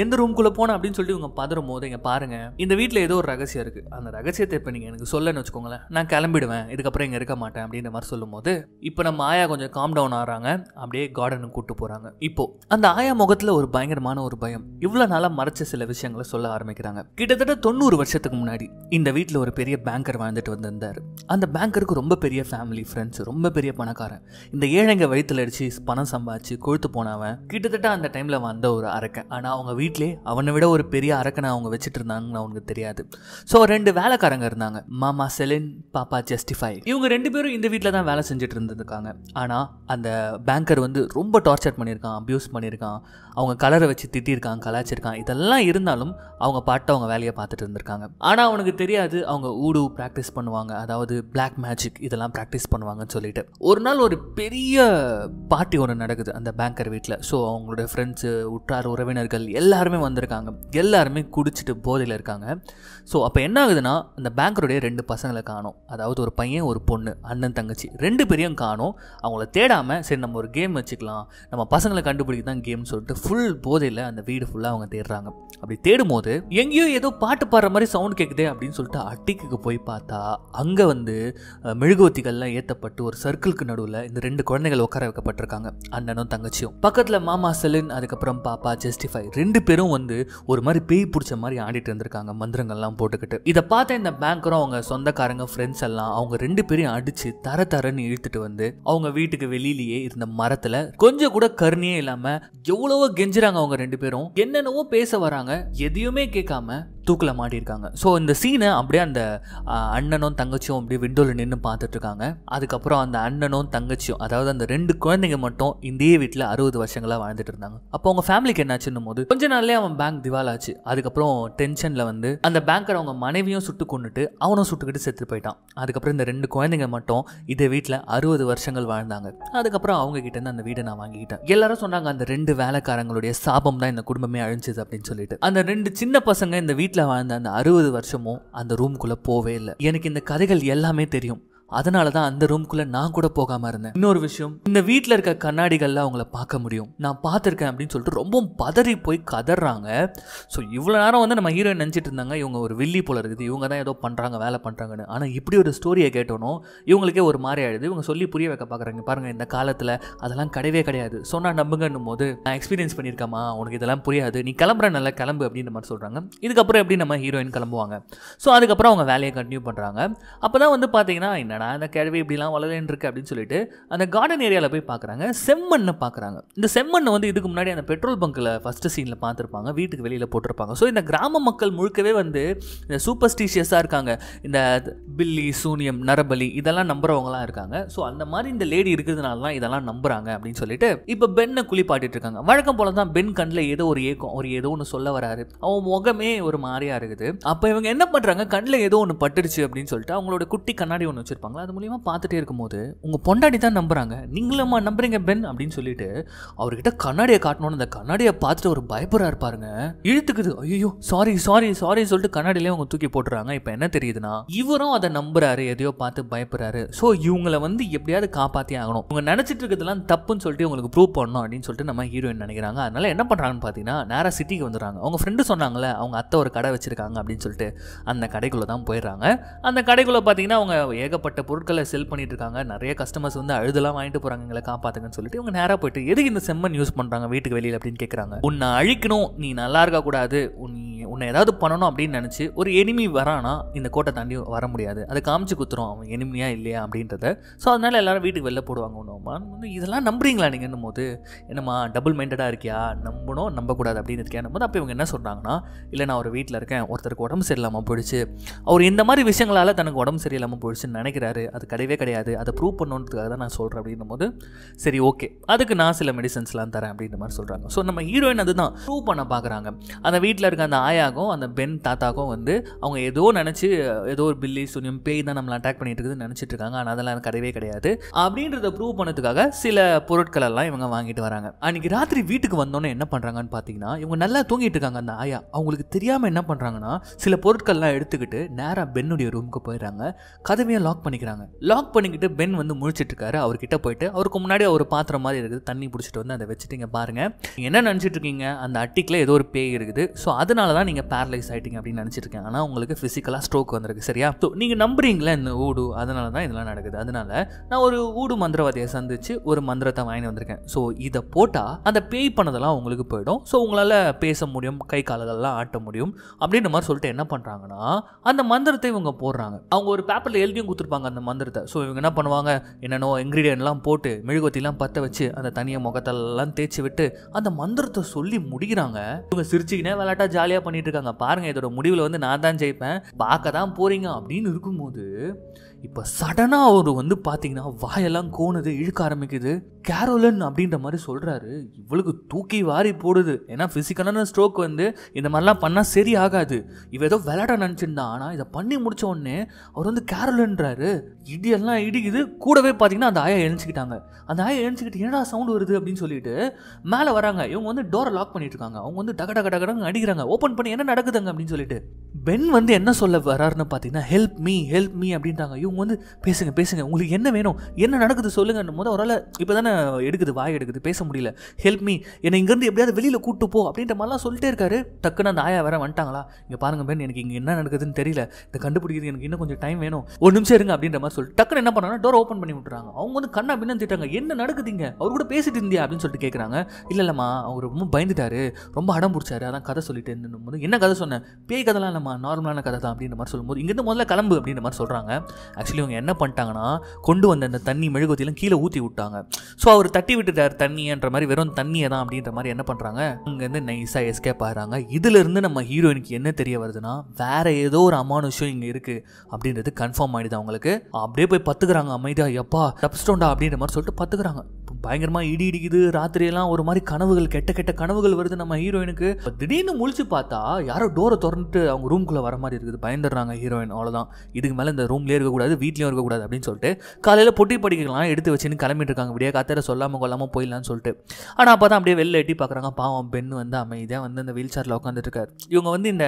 எந்த ரூம்குள்ளே போனேன் அப்படின்னு சொல்லிட்டு இவங்க பதறும் போது, இங்க பாருங்க, இந்த வீட்டில் ஏதோ ஒரு ரகசியம் இருக்கு, அந்த ரகசியத்தை இப்போ நீங்க எனக்கு சொல்லன்னு வச்சுக்கோங்களேன், நான் கிளம்பிடுவேன், இதுக்கப்புறம் இங்கே இருக்க மாட்டேன் அப்படின்ற மாதிரி சொல்லும் போது, இப்போ நம்ம ஆயா கொஞ்சம் காம் டவுன் ஆகிறாங்க. அப்படியே கார்டனுக்கு கூப்பிட்டு போறாங்க. இப்போ அந்த ஆயா முகத்தில் ஒரு பயங்கரமான ஒரு பயம், இவ்வளவு நாளா மறைச்ச சில விஷயங்களை சொல்ல ஆரம்பிக்கிறாங்க. கிட்டத்தட்ட 90 வருஷத்துக்கு முன்னாடி இந்த வீட்டில் ஒரு பெரிய பேங்கர் வாழ்ந்துட்டு வந்திருந்தாரு. அந்த பேங்கருக்கு ரொம்ப பெரிய ஃபேமிலி, ஃப்ரெண்ட்ஸ், ரொம்ப பெரிய பணக்காரன். இந்த ஏழைங்க வயிற்றுல அடிச்சு பணம் சம்பாதிச்சு கொழுத்து போனவன் கிட்டத்தட்ட அந்த டைம்ல வந்த ஒரு அரக்கன். ஆனா அவங்க வீட்டிலே அவனை விட ஒரு பெரிய அரக்கனை அவங்க வச்சுட்டு இருந்தாங்கன்னு அவனுக்கு தெரியாது. ஸோ 2 வேலைக்காரங்க இருந்தாங்க, மாமா செலின், பாப்பா ஜஸ்டிஃபை. இவங்க 2 பேரும் இந்த வீட்டில் தான் வேலை செஞ்சுட்டு இருந்திருக்காங்க. ஆனா அந்த பேங்கர் வந்து ரொம்ப டார்ச்சர் பண்ணியிருக்கான், அபியூஸ் பண்ணியிருக்கான், அவங்க கலரை வச்சு திட்டிருக்கான், கலாச்சிருக்கான். இதெல்லாம் இருந்தாலும் அவங்க பாட்டு அவங்க வேலையை பார்த்துட்டு இருந்திருக்காங்க. ஆனால் அவனுக்கு தெரியாது அவங்க ஊடு ப்ராக்டிஸ் பண்ணுவாங்க, அதாவது பிளாக் மேஜிக் இதெல்லாம் ப்ராக்டிஸ் பண்ணுவாங்கன்னு சொல்லிட்டு. ஒரு நாள் ஒரு பெரிய பார்ட்டி ஒன்று நடக்குது அந்த பேங்கர் வீட்டில். ஸோ அவங்களோட ஃப்ரெண்ட்ஸு, உற்றார் உறவினர்கள் எல்லாருமே வந்திருக்காங்க. எல்லாருமே குடிச்சிட்டு போதையில் இருக்காங்க. ஸோ அப்போ என்ன ஆகுதுன்னா, அந்த பேங்கருடைய 2 பசங்களை காணோம். அதாவது ஒரு பையன் ஒரு பொண்ணு, அண்ணன் தங்கச்சி 2 பேரையும் காணோம். அவங்கள தேடாமல் சரி நம்ம ஒரு கேம் வச்சுக்கலாம், நம்ம பசங்களை கண்டுபிடிக்க தான் கேம்னு சொல்லிட்டு ஃபுல் போதையில் அந்த வீடு ஃபுல்லாக அவங்க தேடுறாங்க. அப்படி தேடும் போது எங்கேயோ ஏதோ பாட்டு பாடுற மாதிரி சவுண்ட் கேட்குதே அப்படின்னு சொல்லிட்டு அட்டிக்கு போய் பார்த்தா அங்கே வந்து மெழுகுவத்திகள்லாம் ஏற்றப்பட்டு ஒரு சர்க்கிளுக்கு நடுவில் இந்த 2 குழந்தைகள் உட்கார வைக்கப்பட்டிருக்காங்க, அண்ணனும் தங்கச்சியும். பக்கத்தில் மாமா செலின், அதுக்கப்புறம் பாப்பா ஜஸ்டிஃபை, 2 பேரும் வந்து ஒரு மாதிரி பேய் பிடிச்ச மாதிரி ஆடிட்டு இருந்திருக்காங்க, மந்திரங்கள்லாம் போட்டுக்கிட்டு. இதை பார்த்த இந்த பேங்கரும் அவங்க சொந்தக்காரங்க, ஃப்ரெண்ட்ஸ் எல்லாம் அவங்க 2 பேரையும் அடிச்சு தரன்னு இழுத்துட்டு வந்து அவங்க வீட்டுக்கு வெளியிலேயே இருந்த மரத்தில் கொஞ்சம் கூட கருணையே இல்லாமல் எவ்வளவோ கெஞ்சுறாங்க. அவங்க 2 பேரும் என்னென்னவோ பேச வராங்க, எதையுமே கேட்காம தூக்கில் மாட்டியிருக்காங்க. ஸோ இந்த சீனை அப்படியே அந்த அண்ணனும் தங்கச்சியும் அப்படியே விண்டோவில் நின்று பார்த்துட்டு இருக்காங்க. அதுக்கப்புறம் அந்த அண்ணனும் தங்கச்சியும், அதாவது அந்த 2 குழந்தைங்க மட்டும் இந்த வீட்டில் 60 வருஷங்களாக வாழ்ந்துட்டு இருந்தாங்க. அப்போ அவங்க ஃபேமிலிக்கு என்னாச்சுன்னும் போது கொஞ்ச நாள்லேயே அவன் பேங்க் திவாலாச்சு. அதுக்கப்புறம் டென்ஷனில் வந்து அந்த பேங்கர் அவங்க மனைவியும் சுட்டு கொண்டுட்டு அவனும் சுட்டுக்கிட்டு செத்து போயிட்டான். அதுக்கப்புறம் இந்த 2 குழந்தைங்க மட்டும் இதே வீட்டில் 60 வருஷங்கள் வாழ்ந்தாங்க. அதுக்கப்புறம் அவங்க கிட்ட இருந்து அந்த வீடை நான் வாங்கிக்கிட்டேன். எல்லாரும் சொன்னாங்க அந்த 2 வேலைக்காரங்களுடைய சாபம் தான் இந்த குடும்பமே அழிஞ்சது அப்படின்னு சொல்லிட்டு. அந்த 2 சின்ன பசங்க இந்த வீட்டில் வாழ்ந்த அந்த 60 வருஷமும் அந்த ரூம்குள்ளே போவே இல்லை. எனக்கு இந்த கதைகள் எல்லாமே தெரியும், அதனால தான் அந்த ரூம்குள்ளே நான் கூட போகாமல் இருந்தேன். இன்னொரு விஷயம், இந்த வீட்டில் இருக்க கண்ணாடிகளில் அவங்கள பார்க்க முடியும், நான் பார்த்துருக்கேன் அப்படின்னு சொல்லிட்டு ரொம்ப பதறி போய் கதறாங்க. ஸோ இவ்வளோ நேரம் வந்து நம்ம ஹீரோயின் நினச்சிட்டு இருந்தாங்க இவங்க ஒரு வில்லி போல இருக்குது, இவங்க தான் ஏதோ பண்ணுறாங்க வேலை பண்ணுறாங்கன்னு. ஆனால் இப்படி ஒரு ஸ்டோரியை கேட்டோன்னோ இவங்களுக்கே ஒரு மாதிரி ஆயிடுது. இவங்க சொல்லி புரிய வைக்க பார்க்குறாங்க, பாருங்கள் இந்த காலத்தில் அதெல்லாம் கிடையவே கிடையாது, சொன்னால் நம்புங்கன்னும் போது நான் எக்ஸ்பீரியன்ஸ் பண்ணியிருக்கேம்மா, உனக்கு இதெல்லாம் புரியாது, நீ கிளம்புற நல்லா கிளம்பு அப்படின்ற மாதிரி சொல்கிறாங்க. இதுக்கப்புறம் எப்படி நம்ம ஹீரோயின் கிளம்புவாங்க. ஸோ அதுக்கப்புறம் அவங்க வேலையை கண்டினியூ பண்ணுறாங்க. அப்போ தான் வந்து பார்த்தீங்கன்னா என்னடா இந்த கிழவி இப்படிலாம் வளரேன்னு இருக்கு அப்படின்னு சொல்லிட்டு அந்த கார்டன் ஏரியாவில் போய் பார்க்குறாங்க, செம்மண்ணை பார்க்குறாங்க. இந்த செம்மண்ணை வந்து இதுக்கு முன்னாடி அந்த பெட்ரோல் பங்க்கில் ஃபஸ்ட்டு சீனில் பார்த்துருப்பாங்க, வீட்டுக்கு வெளியில் போட்டிருப்பாங்க. ஸோ இந்த கிராம மக்கள் முழுக்கவே வந்து இந்த சூப்பர்ஸ்டிஷியஸாக இருக்காங்க, இந்த பில்லி சூனியம் நரபலி இதெல்லாம் நம்புறவங்களாம் இருக்காங்க. ஸோ அந்த மாதிரி இந்த லேடி இருக்கிறதுனால தான் இதெல்லாம் நம்புறாங்க அப்படின்னு சொல்லிட்டு இப்போ பென்னை குளிப்பாட்டிட்டு இருக்காங்க. வழக்கம் போல தான் பென் கண்ணில் ஏதோ ஒரு ஏக்கம், ஒரு ஏதோ ஒன்று சொல்ல வராரு, அவன் முகமே ஒரு மாதிரியா இருக்குது. அப்போ இவங்க என்ன பண்ணுறாங்க, கண்ணில் ஏதோ ஒன்று பட்டுருச்சு அப்படின்னு சொல்லிட்டு அவங்களோட குட்டி கண்ணாடி ஒன்று வச்சிருப்பாங்க, அது மூலியமாக பார்த்துட்டே இருக்கும்போது உங்கள் பொண்டாடி தான் நம்புறாங்க, நீங்களும் நம்புறீங்க பென் அப்படின்னு சொல்லிட்டு அவர்கிட்ட கண்ணாடியை காட்டணும்னு அந்த கண்ணாடியை பார்த்துட்டு ஒரு பயப்படா இருப்பாருங்க, இழுத்துக்குது. ஐயோ சாரி சாரி சாரி சொல்லிட்டு கண்ணாடியிலே அவங்க தூக்கி போட்டுறாங்க. இப்போ என்ன தெரியுதுன்னா இவரும் அதை நம்புறாரு, எதையோ பார்த்து பயப்படுறாரு. ஸோ இவங்களை வந்து எப்படியாவது காப்பாற்றி ஆகணும், இவங்க நினச்சிட்டு இருக்கிறதுலாம் தப்புன்னு சொல்லிட்டு உங்களுக்கு ப்ரூவ் பண்ணணும் அப்படின்னு சொல்லிட்டு நம்ம ஹீரோயின் நினைக்கிறாங்க. அதனால என்ன பண்ணுறாங்கன்னு பார்த்தீங்கன்னா நேராக சிட்டிக்கு வந்துடுறாங்க. அவங்க ஃப்ரெண்டு சொன்னாங்களே அவங்க அத்தை ஒரு கடை வச்சிருக்காங்க அப்படின்னு சொல்லிட்டு அந்த கடைக்குள்ளே தான் போயிடுறாங்க. அந்த கடைக்குள்ளே பார்த்தீங்கன்னா அவங்க ஏகப்பட்ட பொருட்களை செல் பண்ணிட்டு இருக்காங்க. நிறைய கஸ்டமர்ஸ் வந்து அழுதெல்லாம் வாங்கிட்டு போகிறாங்க, எங்களை காப்பாற்றுங்கன்னு சொல்லிட்டு இவங்க நேராக போயிட்டு எதுக்கு இந்த செம்மண் யூஸ் பண்ணுறாங்க வீட்டுக்கு வெளியில் அப்படின்னு கேட்குறாங்க. உன்னை அழிக்கணும், நீ நல்லா இருக்கக்கூடாது, உன்னை ஏதாவது பண்ணணும் அப்படின்னு நினச்சி ஒரு எனிமி வரானா இந்த கோட்டை தாண்டி வர முடியாது, அதை காமிச்சு குத்துறோம் அவன் எனிமியா இல்லையா அப்படின்றத. ஸோ அதனால எல்லாரும் வீட்டுக்கு வெளில போடுவாங்க. ஒன்றுமா வந்து இதெல்லாம் நம்புறீங்களா நீங்கன்னும் போது என்னம்மா டபுள் மைண்டடாக இருக்கியா, நம்பணும் நம்பக்கூடாது அப்படின்னு இருக்கேன் போது அப்போ இவங்க என்ன சொல்கிறாங்கன்னா, இல்லை நான் ஒரு வீட்டில் இருக்கேன், ஒருத்தருக்கு உடம்பு சரியில்லாமல் போயிடுச்சு, அவர் இந்த மாதிரி விஷயங்களால் தனக்கு உடம்பு சரியில்லாமல் போயிடுச்சுன்னு நினைக்கிறாரு, அது கிடையவே கிடையாது, அதை ப்ரூவ் பண்ணணுன்றதுக்காக தான் நான் சொல்கிறேன் அப்படின்னும் போது சரி ஓகே அதுக்கு நான் சில மெடிசன்ஸ்லாம் தரேன் அப்படின்ற மாதிரி சொல்கிறாங்க. ஸோ நம்ம ஹீரோயின் அதுதான் ப்ரூவ் பண்ண பார்க்குறாங்க. அந்த வீட்டில் இருக்க அந்த ஆயாக்கும் அந்த பென் தாத்தாக்கும் வந்து அவங்க ஏதோ நினச்சி ஏதோ ஒரு பில்லி சூனியம் பேய் தான் நம்மளை அட்டாக் பண்ணிட்டு இருக்குதுன்னு நினச்சிட்டு இருக்காங்க, ஆனால் அதெல்லாம் கிடையவே கிடையாது அப்படின்றத ப்ரூவ் பண்ணதுக்காக சில பொருட்கள் எல்லாம் இவங்க வாங்கிட்டு வராங்க. அன்றைக்கி ராத்திரி வீட்டுக்கு வந்தோன்னே என்ன பண்ணுறாங்கன்னு பார்த்தீங்கன்னா இவங்க நல்லா தூங்கிட்டு இருக்காங்க. அந்த ஆயா அவங்களுக்கு தெரியாமல் என்ன பண்ணுறாங்கன்னா சில பொருட்கள்லாம் எடுத்துக்கிட்டு நேராக பென்னுடைய ரூமுக்கு போயிடுறாங்க, கதவையை லாக் பண்ணிக்கிறாங்க. லாக் பண்ணிக்கிட்டு பென் வந்து முழிச்சிட்டு இருக்காரு. அவர்கிட்ட போயிட்டு அவருக்கு முன்னாடி ஒரு பாத்திரம் மாதிரி இருக்குது, தண்ணி பிடிச்சிட்டு வந்து அதை வச்சுட்டீங்க பாருங்க, என்ன நினச்சிட்டு இருக்கீங்க அந்த அட்டிக்கில் ஏதோ ஒரு பேய் இருக்குது, ஸோ அதனால தான் நீங்கள் பேரலைஸ் ஆகிட்டீங்க அப்படின்னு நினச்சிட்டு இருக்கேன், ஆனால் உங்களுக்கு ஃபிசிக்கலாக ஸ்ட்ரோக் வந்திருக்கு சரியா. ஸோ நீங்கள் நம்புறீங்களா இந்த ஊடு, அதனால தான் இதெல்லாம் நடக்குது, அதனால நான் ஒரு ஊடு மந்திரவாதியை சந்திச்சு ஒரு மந்திரத்தை வாங்கி வந்திருக்கேன், ஸோ இதை போட்டால் அந்த பேய் பண்ணதெல்லாம் உங்களுக்கு போயிடும், ஸோ உங்களால் பேச முடியும், கை கால்கள்லாம் ஆட்ட முடியும் அப்படின்ற மாதிரி சொல்லிட்டு என்ன பண்ணுறாங்கன்னா அந்த மந்திரத்தை இவங்க போடுறாங்க. அவங்க ஒரு பேப்பரில் எழுதியும் கொடுத்துருப்பாங்க அந்த மந்திரத்தை. ஸோ இவங்க என்ன பண்ணுவாங்க, என்னென்னோ இன்க்ரீடியன்ட்லாம் போட்டு மெழுகுவத்திலாம் பற்ற வச்சு அந்த தனியை முகத்தெல்லாம் தேய்ச்சி விட்டு அந்த மந்திரத்தை சொல்லி முடிக்கிறாங்க. இவங்க சிரிச்சுக்கினே விளையாட்டா ஜாலியாக பண்ணிட்டு இருக்காங்க. பாருங்க இதோட முடிவில் வந்து நான் தான் ஜெயிப்பேன், பார்க்க தான் போறீங்க அப்படின்னு இருக்கும்போது இப்போ சடனாக அவர் வந்து பார்த்தீங்கன்னா வாயெல்லாம் கோணுது, இழுக்க ஆரம்பிக்குது. கேரோலன் அப்படின்ற மாதிரி சொல்கிறாரு. இவளுக்கு தூக்கி வாரி போடுது. ஏன்னா ஃபிசிக்கலான ஸ்ட்ரோக் வந்து இந்த மாதிரிலாம் பண்ணால் சரி ஆகாது. இவ ஏதோ விளையாட நினச்சிருந்தா, ஆனால் இதை பண்ணி முடித்த உடனே அவர் வந்து கேரோலன்றாரு. இடியெல்லாம் இடிக்குது. கூடவே பார்த்தீங்கன்னா அந்த ஆயா எழுச்சிக்கிட்டாங்க. அந்த ஆயா எழுச்சிக்கிட்டு என்னடா சவுண்டு வருது அப்படின்னு சொல்லிட்டு மேலே வராங்க. இவங்க வந்து டோரை லாக் பண்ணிட்டு இருக்காங்க. அவங்க வந்து டக டக டகடங்க அடிக்கிறாங்க. ஓப்பன் பண்ணி என்ன நடக்குதுங்க அப்படின்னு சொல்லிட்டு பென் வந்து என்ன சொல்ல வராருன்னு பார்த்தீங்கன்னா ஹெல்ப் மீ அப்படின்றாங்க. இவங்க வந்து பேசுங்க உங்களுக்கு என்ன வேணும், என்ன நடக்குது சொல்லுங்கன்னும் போது அவரால் இப்போ தானே எடுக்குது, வாய் எடுக்குது, பேச முடியல. ஹெல்ப் மீ, என்னை இங்கேருந்து எப்படியாவது வெளியில் கூட்டு போ அப்படின்ற மாதிரிலாம் சொல்லிட்டே இருக்காரு. டக்குன்னு அந்த ஆயா வேற வந்துட்டாங்களா, இங்கே பாருங்க பென் எனக்கு இங்கே என்ன நடக்குதுன்னு தெரியல, இதை கண்டுபிடிக்கிறது எனக்கு இன்னும் கொஞ்சம் டைம் வேணும், ஒரு நிமிஷம் இருங்க அப்படின்ற மாதிரி சொல்லிட்டு டக்குன்னு என்ன பண்ணாங்கன்னா டோர் ஓப்பன் பண்ணி விட்டுறாங்க. அவங்க வந்து கண்ணா பின்னு திட்டாங்க, என்ன நடக்குதுங்க, அவர் கூட பேசிட்டு இருந்தியா அப்படின்னு சொல்லிட்டு கேட்குறாங்க. இல்லைம்மா அவர் ரொம்ப பயந்துட்டாரு, ரொம்ப அடம் பிடிச்சாரு, அதான் கதை சொல்லிட்டு இருந்தும் போது என்ன கதை சொன்னேன், பேய் கதைலாம் இல்லைம்மா நார்மலான கதை தான் அப்படின்ற மாதிரி சொல்லும்போது இங்கேருந்து முதல்ல கிளம்பு அப்படின்ற மாதிரி சொல்கிறாங்க. ஆக்சுவலி அவங்க என்ன பண்ணிட்டாங்கன்னா கொண்டு வந்த அந்த தண்ணி மெழுகுவத்திலாம் கீழே ஊற்றி விட்டாங்க. ஸோ அவர் தட்டி விட்டுட்டார் தண்ணின்ற மாதிரி, வெறும் தண்ணியை தான் அப்படின்ற மாதிரி என்ன பண்ணுறாங்க அங்கேருந்து நைஸாக எஸ்கேப் ஆகிறாங்க. இதிலிருந்து நம்ம ஹீரோயினுக்கு என்ன தெரிய வருதுன்னா வேற ஏதோ ஒரு அமானுஷம் இங்கே இருக்குது அப்படின்றது கன்ஃபார்ம் ஆகிடுது அவங்களுக்கு. அப்படியே போய் பத்துக்கிறாங்க அமைதியாக, எப்பா தப்பிச்சிட்டோண்டா அப்படின்ற மாதிரி சொல்லிட்டு பத்துக்கிறாங்க. பயங்கரமாக இடி இடிக்குது, ராத்திரியெல்லாம் ஒரு மாதிரி கனவுகள், கெட்ட கெட்ட கனவுகள் வருது நம்ம ஹீரோயினுக்கு. திடீர்னு முழிச்சு பார்த்தா யாரோ டோரை திறந்துட்டு அவங்க ரூம்குள்ளே வர மாதிரி இருக்குது. பயந்துடுறாங்க ஹீரோயின். அவ்வளோதான், இதுக்கு மேலே இந்த ரூம்லேயே இருக்கக்கூடாது, வீட்லேயும் இருக்கக்கூடாது அப்படின்னு சொல்லிட்டு காலையில் பொட்டி படிக்கலாம் எடுத்து வச்சுன்னு கிளம்பிட்டு இருக்காங்க. விடிய காத்தார சொல்லாமல் கொள்ளாமல் போயிடலான்னு சொல்லிட்டு. ஆனால் அப்போ தான் அப்படியே வெளில எட்டி பார்க்குறாங்க. பாவம் பெண் வந்து அமைதியாக வந்து அந்த வீல் சேரில் உட்காந்துட்டு இருக்காரு. இவங்க வந்து இந்த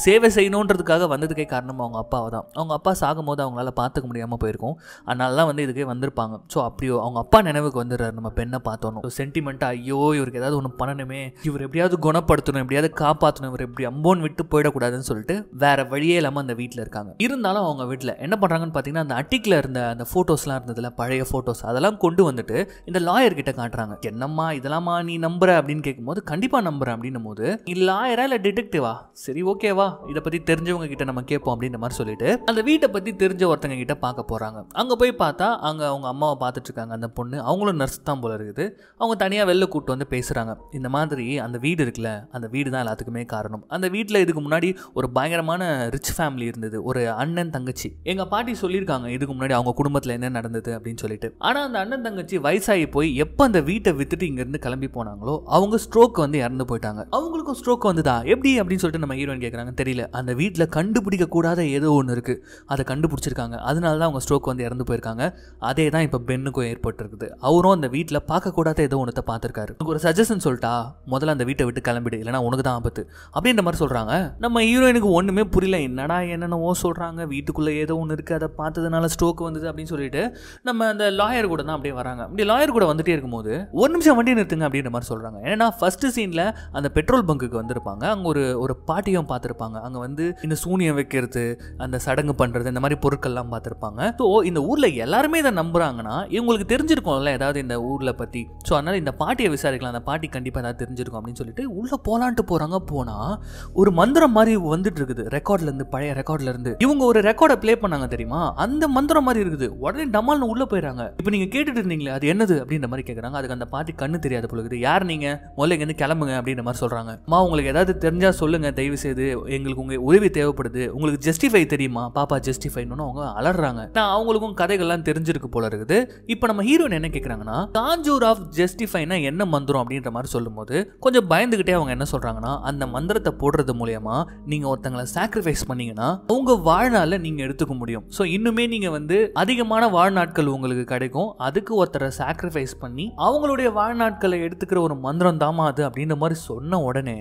சேவை செய்யணுன்றதுக்காக வந்ததுக்கே காரணம் அவங்க அப்பாவை தான். அவங்க அப்பா சாகும்போது அவங்களால பார்த்துக்க முடியாமல் போயிருக்கும். அதனால தான் வந்து இதுக்கே வந்திருப்பாங்க. ஸோ அப்படியோ அவங்க அப்பா நினைவுக்கு வந்துடுறாரு நம்ம பெண்ணை பார்த்தோம். ஸோ சென்டிமெண்ட்டாக ஐயோ இவருக்கு ஏதாவது ஒன்று பண்ணணுமே, இவர் எப்படியாவது குணப்படுத்தணும், எப்படியாவது காப்பாற்றணும், இவர் எப்படி அம்போன்னு விட்டு போயிடக்கூடாதுன்னு சொல்லிட்டு வேற வழியே இல்லாமல் அந்த வீட்டில் இருக்காங்க. இருந்தாலும் அவங்க வீட்டில் என்ன பண்ணுறாங்கன்னு பார்த்தீங்கன்னா, அந்த அட்டிக்கில் இருந்த அந்த ஃபோட்டோஸ்லாம் இருந்ததுல, பழைய ஃபோட்டோஸ் அதெல்லாம் கொண்டு வந்துட்டு இந்த லாயர் கிட்ட காட்டுறாங்க. என்னம்மா இதெல்லாமா நீ நம்புற அப்படின்னு கேட்கும்போது, கண்டிப்பாக நம்புறேன் அப்படின்னும் போது, நீ லாயரா இல்லை டிடெக்டிவா, சரி ஓகேவா, இதை பற்றி தெரிஞ்சவங்க கிட்ட நம்ம கேட்போம் அப்படின்ற மாதிரி சொல்லிட்டு அந்த வீட்டை பற்றி தெரிஞ்ச ஒருத்தங்க கிட்ட பார்க்க போகிறாங்க. அங்கே போய் பார்த்தா அங்கே அவங்க அம்மாவை பார்த்துட்டு இருக்காங்க. அந்த பொண்ணு அவங்களும் நர்ஸ் தான் போல இருக்குது. அவங்க தனியாக வெளில கூப்பிட்டு வந்து பேசுகிறாங்க. இந்த மாதிரி அந்த வீடு இருக்குல்ல, அந்த வீடு தான் எல்லாத்துக்குமே காரணம். அந்த வீட்டில் இதுக்கு முன்னாடி ஒரு பயங்கரமான ரிச் ஃபேமிலி இருந்தது, ஒரு அண்ணன் தங்கச்சி. எங்கள் பாட்டி சொல்லியிருக்காங்க இதுக்கு முன்னாடி அவங்க குடும்பத்தில் என்ன நடந்தது அப்படின்னு சொல்லிட்டு. ஆனால் அந்த அண்ணன் தங்கச்சி வயசாகி போய் எப்போ அந்த வீட்டை வித்துட்டு இங்கேருந்து கிளம்பி போனாங்களோ அவங்க ஸ்ட்ரோக் வந்து இறந்து போயிட்டாங்க. அவங்களுக்கும் ஸ்ட்ரோக் வந்துதா எப்படி அப்படின்னு சொல்லிட்டு நம்ம ஹீரோயின் கேட்குறாங்க. தெரியல, அந்த வீட்டில் கண்டுபிடிக்க கூடாத ஏதோ ஒன்று இருக்குது, அதை கண்டுபிடிச்சிருக்காங்க. அதனால தான் அவங்க ஸ்ட்ரோக் வந்து இறந்து போயிருக்காங்க. அதே தான் இப்போ பென்னுக்கும் ஏற்பட்டிருக்குது. அவரும் அந்த வீட்டில் பார்க்கக்கூடாத ஏதோ ஒன்றத்தை பார்த்துருக்காரு. ஒரு சஜஷன் சொல்லிட்டா, முதல்ல அந்த வீட்டை விட்டு கிளம்பிடு, இல்லைனா உனக்கு தான் ஆபத்து அப்படின்ற மாதிரி சொல்கிறாங்க. நம்ம ஹீரோயினுக்கு ஒன்றுமே புரியல, என்னடா என்னென்னவோ சொல்கிறாங்க, வீட்டுக்குள்ளே ஏதோ ஒன்று இருக்குது, அதை பார்த்ததுனால ஸ்ட்ரோக் வந்தது அப்படின்னு சொல்லிட்டு நம்ம அந்த லாயர் கூட தான் அப்படியே வராங்க. அப்படி லாயர் கூட வந்துட்டே இருக்கும்போது, ஒரு நிமிஷம் வண்டி நிறுத்துங்க அப்படின்ற மாதிரி சொல்கிறாங்க. ஏன்னா ஃபர்ஸ்ட் சீனில் அந்த பெட்ரோல் பங்குக்கு வந்திருப்பாங்க. அங்கே ஒரு பாட்டியும் பார்த்துருப்பாங்க. அங்கே வந்து இந்த சூனியம் வைக்கிறது, அந்த சடங்கு பண்ணுறது, இந்த மாதிரி பொருட்கள்லாம் பார்த்துருப்பாங்க. ஸோ இந்த ஊரில் எல்லாருமே இதை நம்புறாங்கன்னா இவங்களுக்கு தெரிஞ்சிருக்கும்ல ஏதாவது இந்த ஊரில் பற்றி. ஸோ அதனால் இந்த பாட்டியை விசாரிக்கலாம், அந்த பாட்டி கண்டிப்பாக ஏதாவது தெரிஞ்சிருக்கும் அப்படின்னு சொல்லிட்டு உள்ளே போகலான்ட்டு போகிறாங்க. போனால் ஒரு மந்திரம் மாதிரி வந்துட்டு இருக்குது ரெக்கார்ட்லேருந்து, பழைய ரெக்கார்ட்லேருந்து. இவங்க ஒரு ரெக்கார்டை ப்ளே பண்ணாங்க தெரியுமா, அந்த மந்திரம் மாதிரி இருக்குது. உடனே டமால்னு உள்ளே போயிடறாங்க. இப்போ நீங்கள் கேட்டுட்டு இருந்தீங்களே அது என்னது அப்படின்ற மாதிரி கேட்குறாங்க. அதுக்கு அந்த பாட்டி கண்ணு தெரியாது போல இருக்குது. யார் நீங்கள், முதல்ல இங்கேருந்து கிளம்புங்க அப்படின்ற மாதிரி சொல்கிறாங்க. அம்மா உங்களுக்கு ஏதாவது தெரிஞ்சால் சொல்லுங்கள் தயவு செய்து, எங்களுக்கு உங்கள் உதவி தேவைப்படுது, உங்களுக்கு ஜஸ்டிஃபை தெரியுமா, பாப்பா ஜஸ்டிஃபைன்னு அவங்க அலறாங்க. நான் அவங்களுக்கும் கதைகள்லாம் தெரிஞ்சிருக்கு போல இருக்குது. இப்போ நம்ம ஹீரோயின் என்ன கேட்குறாங்கன்னா, காஞ்சூர் ஆஃப் ஜஸ்டிஃபைனா என்ன மந்திரம் அப்படின்ற மாதிரி சொல்லும்போது கொஞ்சம் பயந்துகிட்டே அவங்க என்ன சொல்றாங்கன்னா, அந்த மந்திரத்தை போடுறது மூலமா நீங்க ஒருத்தங்களை சாக்ரிஃபைஸ் பண்ணீங்கன்னா உங்க வாழ்நாள நீங்க எடுத்துக்க முடியும். ஸோ இன்னுமே நீங்க வந்து அதிகமான வாழ்நாட்கள் உங்களுக்கு கிடைக்கும். அதுக்கு ஒருத்தரை சாக்ரிஃபைஸ் பண்ணி அவங்களுடைய வாழ்நாட்களை எடுத்துக்கிற ஒரு மந்திரம் தாமா அது அப்படின்ற மாதிரி சொன்ன உடனே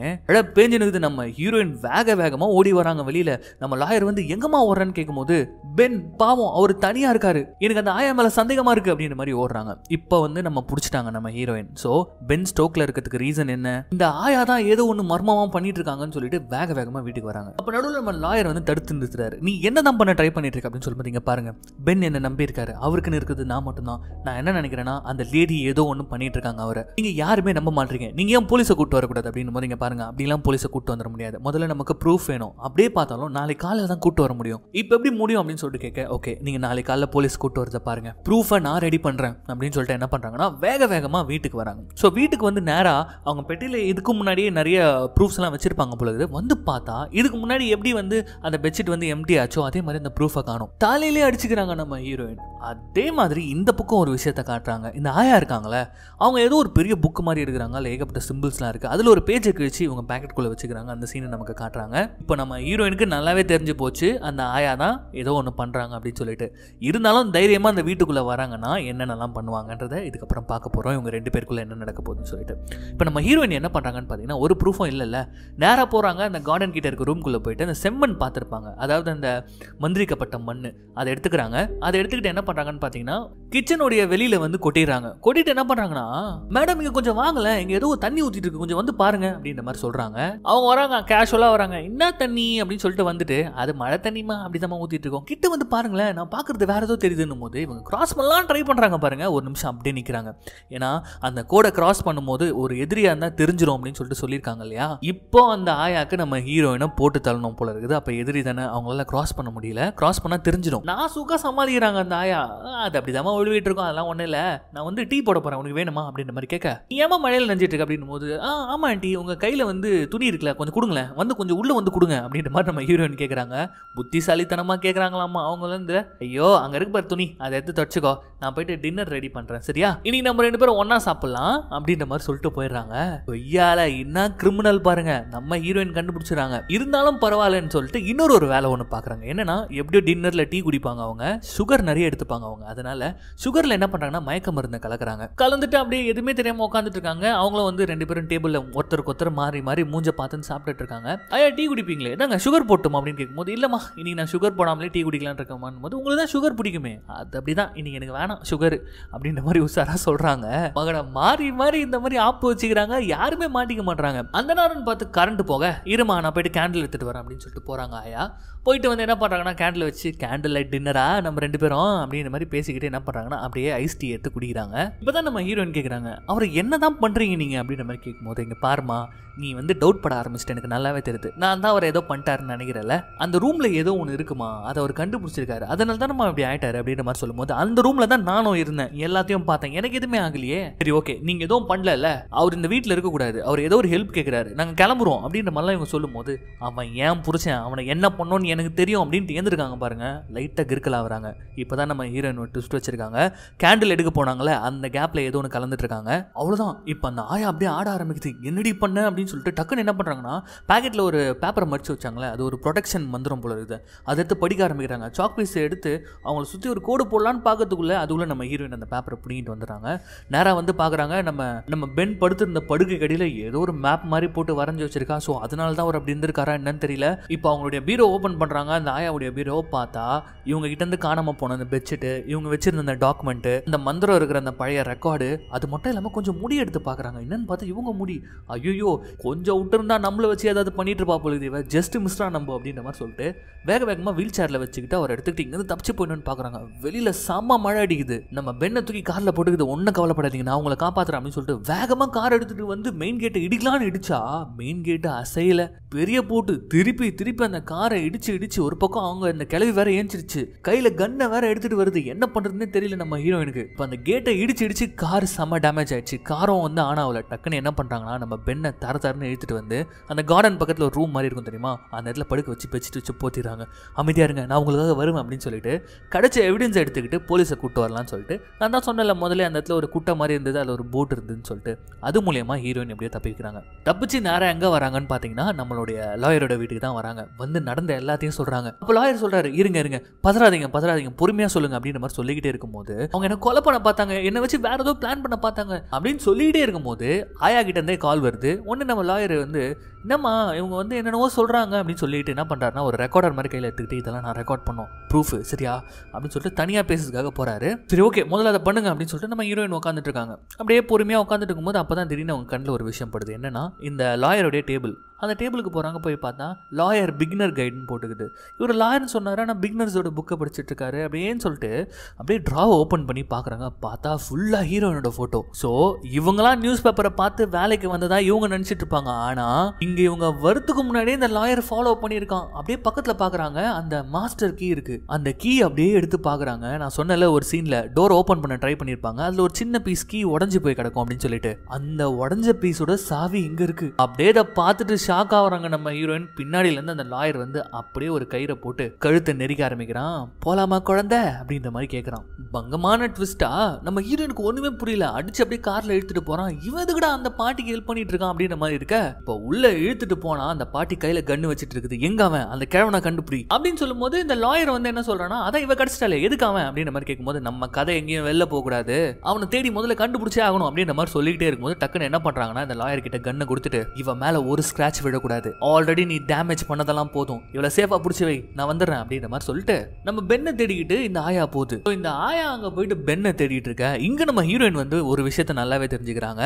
பேஞ்சு நிற்குது. நம்ம ஹீரோயின் வேகமா ஓடி வராங்க வெளியில. நம்ம லாயர் வந்து எங்கம்மா ஓடுறான்னு கேட்கும்போது, பென் பாவம் அவர் தனியா இருக்காரு, எனக்கு அந்த ஆயா மேல சந்தேகமா இருக்கு அப்படின்ற மாதிரி ஓடுறாங்க. இப்போ வந்து நம்ம பிடிச்சிட்டாங்க நம்ம ஹீரோயின். ஸோ பென் ஸ்டோக்ல இருக்கிறதுக்கு ரீசன் என்ன, இந்த ஆயா தான் ஏதோ ஒன்று மர்மமா பண்ணிட்டு இருக்காங்கன்னு சொல்லிட்டு வேகமா வீட்டுக்கு வராங்க. அப்போ நடுவில் நம்ம லாயர் வந்து தடுத்து நிறுத்துறாரு. நீ என்ன தான் பண்ண ட்ரை பண்ணிட்டு இருக்க அப்படின்னு சொல்லும்போது, பாருங்க பென் என்ன நம்பி இருக்காரு, அவருக்குன்னு இருக்குது நான் மட்டும்தான். நான் என்ன நினைக்கிறேன்னா, அந்த லேடி ஏதோ ஒன்று பண்ணிட்டு இருக்காங்க அவரை, நீங்க யாருமே நம்ப மாட்டீங்க, நீங்க ஏன் போலீஸை கூட்டு வரக்கூடாது அப்படின்னு போது, பாருங்க அப்படிலாம் போலீஸை கூட்டு வந்துட முடியாது, முதல்ல நமக்கு ப்ரூஃப் வேணும். அப்படியே பார்த்தாலும் நாளைக்கு காலையில் தான் கூட்டு வர முடியும். இப்போ எப்படி முடியும் அப்படின்னு சொல்லிட்டு கேட்க, ஓகே நீங்க நாளைக்கு காலையில் போலீஸ் கூட்டு வரத பாருங்க, ப்ரூஃபை நான் ரெடி பண்றேன் அப்படின்னு சொல்லிட்டு என்ன பண்றாங்கன்னா வேகமா வீட்டுக்கு வராங்க. ஸோ வீட்டுக்கு வந்து நேரா அவங்க பெட்டியில இதுக்கு முன்னாடியே நிறைய ப்ரூஃப்ஸ் எல்லாம் வச்சிருப்பாங்க பொழுது வந்து பார்த்தா, இதுக்கு முன்னாடி எப்படி வந்து அந்த பெட்ஷீட் வந்து எம்டி ஆச்சோ அதே மாதிரி அந்த ப்ரூஃபை காணும். தலையிலே அடிச்சுக்கிறாங்க நம்ம ஹீரோயின். அதே மாதிரி இந்த பக்கம் ஒரு விஷயத்த காட்டுறாங்க. இந்த ஆயா இருக்காங்களே, அவங்க ஏதோ ஒரு பெரிய புக் மாதிரி இருக்கிறாங்க, அதில் ஏகப்பட்ட சிம்பிள்ஸ்லாம் இருக்கு. அதில் ஒரு பேஜை கிழிச்சு இவங்க பேக்கெட்டுக்குள்ள வச்சுக்கிறாங்க. அந்த சீனை நமக்கு காட்டுறாங்க. இப்போ நம்ம ஹீரோயினுக்கு நல்லாவே தெரிஞ்சு போச்சு அந்த ஆயா தான் ஏதோ ஒன்று பண்றாங்க அப்படின்னு சொல்லிட்டு. இருந்தாலும் தைரியமா அந்த வீட்டுக்குள்ள வராங்கன்னா என்னென்னலாம் பண்ணுவாங்கன்றதை இதுக்கப்புறம் பார்க்க போறோம். இவங்க ரெண்டு பேருக்குள்ள என்ன நடக்க போகுதுன்னு சொல்லிட்டு. இப்போ நம்ம ஹீரோயின் என்ன பண்றாங்கன்னு பார்த்தீங்கன்னா, ஒரு ப்ரூஃபும் இல்லைல்ல, நேராக போறாங்க. அந்த கார்டன் கிட்ட இருக்க ரூம்குள்ள போயிட்டு அந்த செம்மண் பார்த்துருப்பாங்க, அதாவது அந்த மந்திரிக்கப்பட்ட மண், அதை எடுத்துக்கிறாங்க. அதை எடுத்துக்கிட்டு என்ன பண்றாங்கன்னு பார்த்தீங்கன்னா, கிச்சனுடைய வெளியில வந்து கொட்டிடுறாங்க. கொட்டிட்டு என்ன பண்றாங்கன்னா, மேடம் இங்க கொஞ்சம் வாங்கல, இங்க ஏதோ தண்ணி ஊத்திட்டு இருக்கு, கொஞ்சம் வந்து பாருங்க அப்படின்ற மாதிரி சொல்றாங்க. அவங்க வராங்க, கேஷுவலா வராங்க. என்ன தண்ணி அப்படின்னு சொல்லிட்டு வந்துட்டு, அது மழை தண்ணிமா அப்படிதான் ஊத்திட்டு இருக்கோம், கிட்ட வந்து பாருங்களேன், நான் பாக்குறது வேற ஏதோ தெரியுதுன்னும் போது இவங்க கிராஸ் பண்ணலாம் ட்ரை பண்றாங்க. பாருங்க ஒரு நிமிஷம் அப்படியே நிக்கிறாங்க. ஏன்னா அந்த கோடை கிராஸ் பண்ணும்போது ஒரு எதிரியா இருந்தா தெரிஞ்சிடும் அப்படின்னு சொல்லிட்டு சொல்லியிருக்காங்க இல்லையா. இப்போ அந்த ஆயாக்கு நம்ம ஹீரோயினை போட்டு தள்ளணும் போல இருக்குது. அப்ப எதிரி தானே, அவங்களால கிராஸ் பண்ண முடியல, கிராஸ் பண்ணா தெரிஞ்சிடும். நான் சுகா சமாளிக்கிறாங்க அந்த ஆயா. அது அப்படிதான் ஒழுவிட்டு இருக்கோம், அதெல்லாம் ஒண்ணு இல்ல, நான் வந்து டீ போட போறேன், உனக்கு வேணுமா அப்படின்ற மாதிரி கேட்க, ஏமா மழையில நஞ்சிட்டு இருக்கு அப்படின்னு போது, ஆமா ஆண்டி உங்க கையில வந்து துணி இருக்குல்ல, கொஞ்சம் கொடுங்களேன், வந்து கொஞ்சம் உள்ள வந்து கொடுங்க அப்படின்ற மாதிரி நம்ம ஹீரோயின் கேட்கறாங்க. புத்திசாலித்தனமா கேட்கறாங்களாமா அவங்க வந்து, ஐயோ அங்க இருக்கு பாரு துணி, அதை எடுத்து தொடச்சுக்கோ, நான் போயிட்டு டின்னர் ரெடி பண்றேன் பண்றேன் சரியா, இனி நம்ம 2 பேரும் ஒன்னா சாப்பிடலாம் அப்படின்ற மாதிரி சொல்லிட்டு போயிடுறாங்க. ஐயால என்ன கிரிமினல் பாருங்க, நம்ம ஹீரோயின் கண்டுபிடிச்சிடறாங்க. இருந்தாலும் பரவாயில்லன்னு சொல்லிட்டு இன்னொரு வேலை ஒன்று பாக்குறாங்க. என்னன்னா எப்படியோ டின்னர்ல டீ குடிப்பாங்க அவங்க, சுகர் நிறைய எடுத்துப்பாங்க அவங்க. அதனால சுகர்ல என்ன பண்றாங்கன்னா மயக்க மருந்து கலக்குறாங்க. கலந்துட்டு அப்படியே எதுவுமே தெரியாம உட்காந்துட்டு இருக்காங்க. அவங்களும் வந்து 2 பேரும் டேபிள்ல ஒருத்தருக்கு ஒருத்தர் மாறி மாறி மூஞ்ச பார்த்துன்னு சாப்பிட்டுட்டு இருக்காங்க. ஐயா டீ குடிப்பீங்களே, என்னங்க சுகர் போட்டுமா அப்படின்னு கேட்கும்போது, இல்லம்மா இன்னைக்கு நான் சுகர் போடாமலே டீ குடிக்கலான்னு இருக்கேன் போது, உங்களுக்கு தான் சுகர் பிடிக்குமே, அது அப்படிதான் இன்னைக்கு எனக்கு வேணாம் சுகர் அப்படின்ற மாதிரி உசாரா சொல்றாங்க. மகனை மாறி மாறி இந்த மாதிரி ஆப்பு வச்சுக்கிறாங்க, யாருமே மாட்டிக்க மாட்டாங்க. அந்த நேரம் பார்த்து கரண்ட் போக, இருமா நான் போயிட்டு கேண்டில் எடுத்துட்டு வரேன் அப்படின்னு சொல்லிட்டு போறாங்க ஆயா. போயிட்டு வந்து என்ன பண்றாங்கன்னா கேண்டில் வச்சு, கேண்டில் லைட் டின்னரா நம்ம 2 பேரும் அப்படின்ற மாதிரி பேசிக்கிட்டு என்ன பண்றாங்கன்னா அப்படியே ஐஸ் டீ எடுத்து குடிக்கிறாங்க. இப்பதான் நம்ம ஹீரோயின் கேட்குறாங்க, அவர் என்னதான் பண்றீங்க நீங்க அப்படின்ற மாதிரி கேட்கும்போது, இங்க பாருமா நீ வந்து டவுட் பட ஆரம்பிச்சிட்டு எனக்கு நல்லாவே தெரியுது, நான் தான் அவர் ஏதோ பண்ணிட்டாருன்னு நினைக்கிறேன்ல, அந்த ரூம்ல ஏதோ ஒன்று இருக்குமா, அதை அவர் கண்டுபிடிச்சிருக்காரு, அதனால தான் நம்ம அப்படி ஆயிட்டாரு அப்படின்ற மாதிரி சொல்லும்போது, அந்த ரூம்ல தான் நானும் இருந்தேன், எல்லாத்தையும் பார்த்தேன், எனக்கு எதுவுமே ஆகலையே. சரி ஓகே நீங்க எதுவும் பண்ணல, அவர் இந்த வீட்டில் இருக்கக்கூடாது, அவர் ஏதோ ஒரு ஹெல்ப் கேட்கிறாரு, நாங்க கிளம்புறோம் அப்படின்ற மாதிரிலாம் இவங்க சொல்லும் போது, அவன் ஏன் புருஷன், அவனை என்ன பண்ணோன்னு எனக்கு தெரியும் அப்படின்ட்டு ஏந்திருக்காங்க பாருங்க. லைட்டா கிறுக்கலா வராங்க. இப்பதான் நம்ம ஹீரோயின் ஒரு ட்விஸ்ட் வச்சிருக்காங்க. கேண்டில் எடுக்க போனாங்களே அந்த கேப்ல ஏதோ ஒன்று கலந்துட்டு இருக்காங்க. அவ்வளவுதான். இப்போ அந்த ஆயா அப்படியே ஆட ஆரம்பிக்குது. என்னடி பண்ண அப்படின்னு சொல்லிட்டு டக்குன்னு என்ன பண்றாங்கன்னா, பாக்கெட்ல ஒரு பேப்பரை மடிச்சு வச்சாங்களே, அது ஒரு ப்ரொடெக்ஷன் மந்திரம் போல இருக்குது, அதை எடுத்து படிக்க ஆரம்பிக்கிறாங்க. சாக் பீஸ் எடுத்து அவங்கள சுற்றி ஒரு கோடு போடலான்னு பார்க்கறதுக்குள்ள அதுக்குள்ள நம்ம ஹீரோயின் அந்த பேப்பரை பிடிங்கிட்டு வந்துடுறாங்க. நேராக வந்து பார்க்குறாங்க, நம்ம பென் படுத்திருந்த படுக்கை கடியில் ஏதோ ஒரு மேப் மாதிரி போட்டு வரைஞ்சி வச்சிருக்கா. ஸோ அதனால தான் அவர் அப்படி இருந்திருக்காரா என்னன்னு தெரியல. இப்போ அவங்களுடைய பீரோ ஓப்பன் பண்ணுறாங்க. அந்த ஆயாவுடைய பீரோ பார்த்தா இவங்க கிட்ட இருந்து காணாம போன அந்த பெட்ஷீட்டு, இவங்க வச்சிருந்த அந்த டாக்குமெண்ட், இந்த மந்திரம் இருக்கிற அந்த பழைய ரெக்கார்டு, அது மட்டும் இல்லாமல் கொஞ்சம் முடி எடுத்து பார்க்குறாங்க. என்னன்னு பார்த்தா இவங்க முடி, ஐயோ கொஞ்சம் விட்டுருந்தா நம்மளை வச்சு ஏதாவது பண்ணிட்டு இருப்பா போல, இவ ஜஸ்ட் மிஸ்டா நம்ம அப்படின்ற மாதிரி சொல்லிட்டு வேக வேகமாக வீல் சேர்ல வச்சுக்கிட்டு அவர் எடுத்துக்கிட்டு இங்கேருந்து தப்பிச்சு போயிடணும்னு பார்க்குறாங்க. வெளியில செம்ம மழை அடிக்குது. நம்ம பெண்ணை தூக்கி காரில் போட்டுக்குது. ஒன்றும் கவலைப்படாதீங்க நான் உங்களை காப்பாற்றுறேன் அப்படின்னு சொல்லிட்டு வேகமாக கார் எடுத்துட்டு வந்து மெயின் கேட்டை இடிக்கலான்னு இடிச்சா மெயின் கேட்டு அசையில, பெரிய போட்டு திருப்பி திருப்பி அந்த காரை இடிச்சு இடிச்சு ஒரு பக்கம் அவங்க இந்த கிளவி வேற ஏஞ்சிருச்சு, கையில கன்னை வேற எடுத்துட்டு வருது. என்ன பண்றதுன்னு தெரியல நம்ம ஹீரோயினுக்கு. இப்போ அந்த கேட்டை இடிச்சு இடிச்சு கார் செம்ம டேமேஜ் ஆயிடுச்சு. காரம் வந்து ஆனாவில் டக்குன்னு என்ன பண்றாங்கன்னா, நம்ம பெண்ணை தரன்னு இழுத்துட்டு வந்து அந்த கார்டன் பக்கத்தில் ஒரு ரூம் மாதிரி இருக்கும் தெரியுமா, அந்த இடத்துல படுக்க வச்சு பெச்சிட்டு வச்சு போத்திடுறாங்க. அமைதியா இருங்க நான் உங்களுக்காக வருவேன் அப்படின்னு சொல்லிட்டு கிடைச்ச எவிடன்ஸ் எடுத்துக்கிட்டு போலீஸை கூட்டு வரலாம்னு சொல்லிட்டு, நான் தான் சொன்னல முதல்ல அந்த இடத்துல ஒரு குட்டை மாதிரி இருந்தது, அதில் ஒரு போட் இருந்ததுன்னு சொல்லிட்டு, அது மூலியமா ஹீரோயின் எப்படியோ தப்பிக்கிறாங்க. தப்பிச்சு நேரம் எங்க வராங்கன்னு பாத்தீங்கன்னா நம்மளுடைய லாயரோட வீட்டுக்கு தான் வராங்க. வந்து நடந்த எல்லாத்தையும் சொல்றாங்க. அப்போ லாயர் சொல்றாரு, இருங்க இருங்க பதறாதீங்க பதறாதீங்க பொறுமையா சொல்லுங்க அப்படின்ற மாதிரி சொல்லிக்கிட்டே இருக்கும்போது, அவங்க என்ன கொலை பண்ண பார்த்தாங்க, என்ன வச்சு வேற ஏதோ பிளான் பண்ண பார்த்தாங்க அப்படின்னு சொல்லிக்கிட்டே இருக்கும்போது ஆயா கிட்ட இருந்தே கால் வருது. ஒன்னு நம்ம லாயர் வந்து, என்னம்மா இவங்க வந்து என்னென்னவோ சொல்றாங்க அப்படின்னு சொல்லிட்டு என்ன பண்றாருன்னா, ஒரு ரெக்கார்டர் மாதிரி கையில் எடுத்துக்கிட்டு இதெல்லாம் நான் ரெக்கார்ட் பண்ணோம் ப்ரூஃப் சரியா அப்படின்னு சொல்லிட்டு தனியா பேசுறதுக்காக போறாரு. சரி ஓகே முதல்ல அதை பண்ணுங்க அப்படின்னு சொல்லிட்டு நம்ம ஹீரோயின் உட்காந்துட்டு இருக்காங்க. அப்படியே பொறுமையா உட்காந்துட்டு இருக்கும்போது அப்பதான் திடீர்னு அவங்க கண்ணில் ஒரு விஷயம் படுது. என்னன்னா, இந்த லாயருடைய டேபிள், அந்த டேபிளுக்கு போகிறாங்க. போய் பார்த்தா லாயர் பிகினர் கைடுன்னு போட்டுக்குது. இவர் லாயர்னு சொன்னார், ஆனால் பிகினர்ஸோட புக்கை படிச்சுட்டு இருக்காரு அப்படின்னு சொல்லிட்டு அப்படியே ட்ராவை ஓப்பன் பண்ணி பார்க்குறாங்க. பார்த்தா ஃபுல்லாக ஹீரோயினோட ஃபோட்டோ. ஸோ இவங்களாம் நியூஸ் பேப்பரை பார்த்து வேலைக்கு வந்ததா இவங்க நினச்சிட்டு இருப்பாங்க. ஆனால் இங்கே இவங்க வரத்துக்கு முன்னாடியே இந்த லாயர் ஃபாலோ பண்ணியிருக்கான். அப்படியே பக்கத்தில் பார்க்குறாங்க, அந்த மாஸ்டர் கீ இருக்குது. அந்த கீ அப்படியே எடுத்து பார்க்குறாங்க. நான் சொன்னல ஒரு சீனில் டோர் ஓப்பன் பண்ண ட்ரை பண்ணியிருப்பாங்க, அதில் ஒரு சின்ன பீஸ் கீ உடஞ்சி போய் கிடக்கும் அப்படின்னு சொல்லிட்டு, அந்த உடஞ்ச பீஸோட சாவி இங்கே இருக்குது. அப்படியே அதை பார்த்துட்டு ஷாக் ஆகுறாங்க நம்ம ஹீரோயின். பின்னாடியில இருந்து அந்த லாயர் வந்து அப்படியே ஒரு கயிறை போட்டு கழுத்தை நெரிக்க ஆரம்பிக்கிறான். போலாமா குழந்தை அப்படின்ற மாதிரி கேட்கறான். பங்கமான ட்விஸ்டா. நம்ம ஹீரோயினுக்கு ஒண்ணுமே புரியல. அடிச்சு அப்படியே கார்ல இழுத்துட்டு போறான். இவன் எதுக்குடா அந்த பாட்டிக்கு ஹெல்ப் பண்ணிட்டு இருக்கான் அப்படின்ற மாதிரி இருக்க. இப்போ உள்ள இழுத்துட்டு போனா அந்த பாட்டி கையில கன்னு வச்சிட்டு இருக்குது. எங்க அவன் அந்த கிழவனை கண்டுபிடி அப்படின்னு சொல்லும் போது இந்த லாயர் வந்து என்ன சொல்றானா, அதான் இவ கடிச்சிட்டாலே எதுக்கு அவன் அப்படின்ற மாதிரி கேட்கும்போது, நம்ம கதை எங்கேயும் வெளில போக கூடாது, அவனை தேடி முதல்ல கண்டுபிடிச்சே ஆகணும் அப்படின்ற மாதிரி சொல்லிக்கிட்டே இருக்கும்போது டக்குன்னு என்ன பண்றாங்கன்னா, இந்த லாயர் கிட்ட கன்னை கொடுத்துட்டு, இவன் மேல ஒரு ஸ்கிராட்ச் விடக்கூடாது, ஆல்ரெடி நீ டேமேஜ் பண்ணதெல்லாம் போதும், இவ்வளவு சேஃபா பிடிச்சி வை, நான் வந்துடுறேன் அப்படின்ற மாதிரி சொல்லிட்டு நம்ம பெண்ணை தேடிக்கிட்டு இந்த ஆயா போகுது. இந்த ஆயா அங்க போயிட்டு பெண்ணை தேடிட்டு இருக்க. இங்க நம்ம ஹீரோயின் வந்து ஒரு விஷயத்த நல்லாவே தெரிஞ்சுக்கிறாங்க.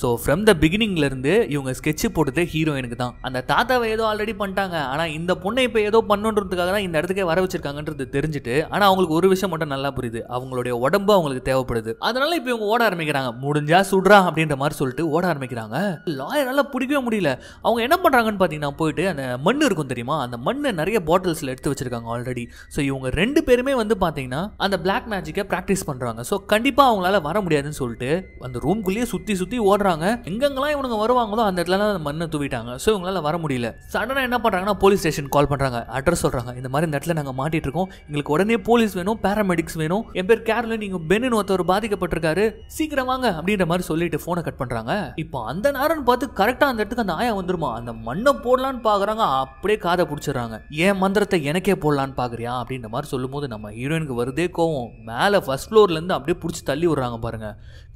ஸோ ஃப்ரம் த பிகினிங்ல இருந்து இவங்க ஸ்கெட்ச் போட்டதே ஹீரோயினுக்கு தான். அந்த தாத்தாவை ஏதோ ஆல்ரெடி பண்ணிட்டாங்க, ஆனா இந்த பொண்ணை இப்ப ஏதோ பண்ணுன்றதுக்காக தான் இந்த இடத்துக்கே வர வச்சிருக்காங்கன்றது தெரிஞ்சுட்டு, ஆனா அவங்களுக்கு ஒரு விஷயம் மட்டும் நல்லா புரியுது, அவங்களுடைய உடம்பு அவங்களுக்கு தேவைப்படுது. அதனால இப்ப இவங்க ஓட ஆரம்பிக்கிறாங்க. முடிஞ்சா சுடுறா அப்படின்ற மாதிரி சொல்லிட்டு ஓட ஆரம்பிக்கிறாங்க. லாயரால பிடிக்கவே முடியல. அவங்க என்ன என்ன பண்றாங்கன்னு பாத்தீங்கன்னா போயிட்டு அந்த மண் இருக்கும் தெரியுமா, அந்த மண்ணை நிறைய பாட்டில்ஸ்ல எடுத்து வச்சிருக்காங்க ஆல்ரெடி. ஸோ இவங்க 2 பேருமே வந்து பாத்தீங்கன்னா அந்த பிளாக் மேஜிக்கை பிராக்டிஸ் பண்றாங்க. ஸோ கண்டிப்பா அவங்களால வர முடியாதுன்னு சொல்லிட்டு அந்த ரூம்குள்ளேயே சுத்தி ஓடுறாங்க. எங்கெங்கெல்லாம் இவங்க வருவாங்களோ அந்த இடத்துல அந்த மண்ணை தூவிட்டாங்க. ஸோ இவங்களால வர முடியல. சடனா என்ன பண்றாங்கன்னா போலீஸ் ஸ்டேஷன் கால் பண்றாங்க. அட்ரஸ் சொல்றாங்க, இந்த மாதிரி இந்த இடத்துல நாங்க மாட்டிட்டு இருக்கோம், எங்களுக்கு உடனே போலீஸ் வேணும், பேராமெடிக்ஸ் வேணும், என் பேர் கேரளன், நீங்க பென்னு ஒருத்தர் பாதிக்கப்பட்டிருக்காரு, சீக்கிரம் வாங்க அப்படின்ற மாதிரி சொல்லிட்டு போனை கட் பண்றாங்க. இப்போ அந்த நேரம் பார்த்து கரெக்டா அந்த இடத்துக்கு அந்த ஆயா வந்துருமா. அந்த மண்ணை போடலான்னு பாக்குறாங்க, அப்படியே காதை பிடிச்சிடறாங்க. ஏன் மந்திரத்தை எனக்கே போடலான்னு பாக்குறியா அப்படின்ற மாதிரி சொல்லும் போது நம்ம ஹீரோயினுக்கு வருதே கோவம். மேல ஃபர்ஸ்ட் ஃப்ளோர்ல இருந்து அப்படியே பிடிச்சி தள்ளி விடுறாங்க பாருங்க.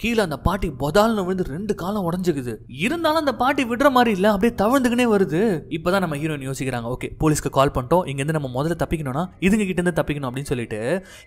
கீழே அந்த பாட்டி பொதால்னு விழுந்து 2 காலம் உடஞ்சுக்குது. இருந்தாலும் அந்த பாட்டி விடுற மாதிரி இல்ல, அப்படியே தவழ்ந்துக்கினே வருது. இப்பதான் நம்ம ஹீரோயின் யோசிக்கிறாங்க, ஓகே போலீஸ்க்கு கால் பண்ணிட்டோம், இங்க இருந்து நம்ம முதல்ல தப்பிக்கணும்னா இதுங்க கிட்ட இருந்து தப்பிக்கணும் அப்படின்னு சொல்லிட்டு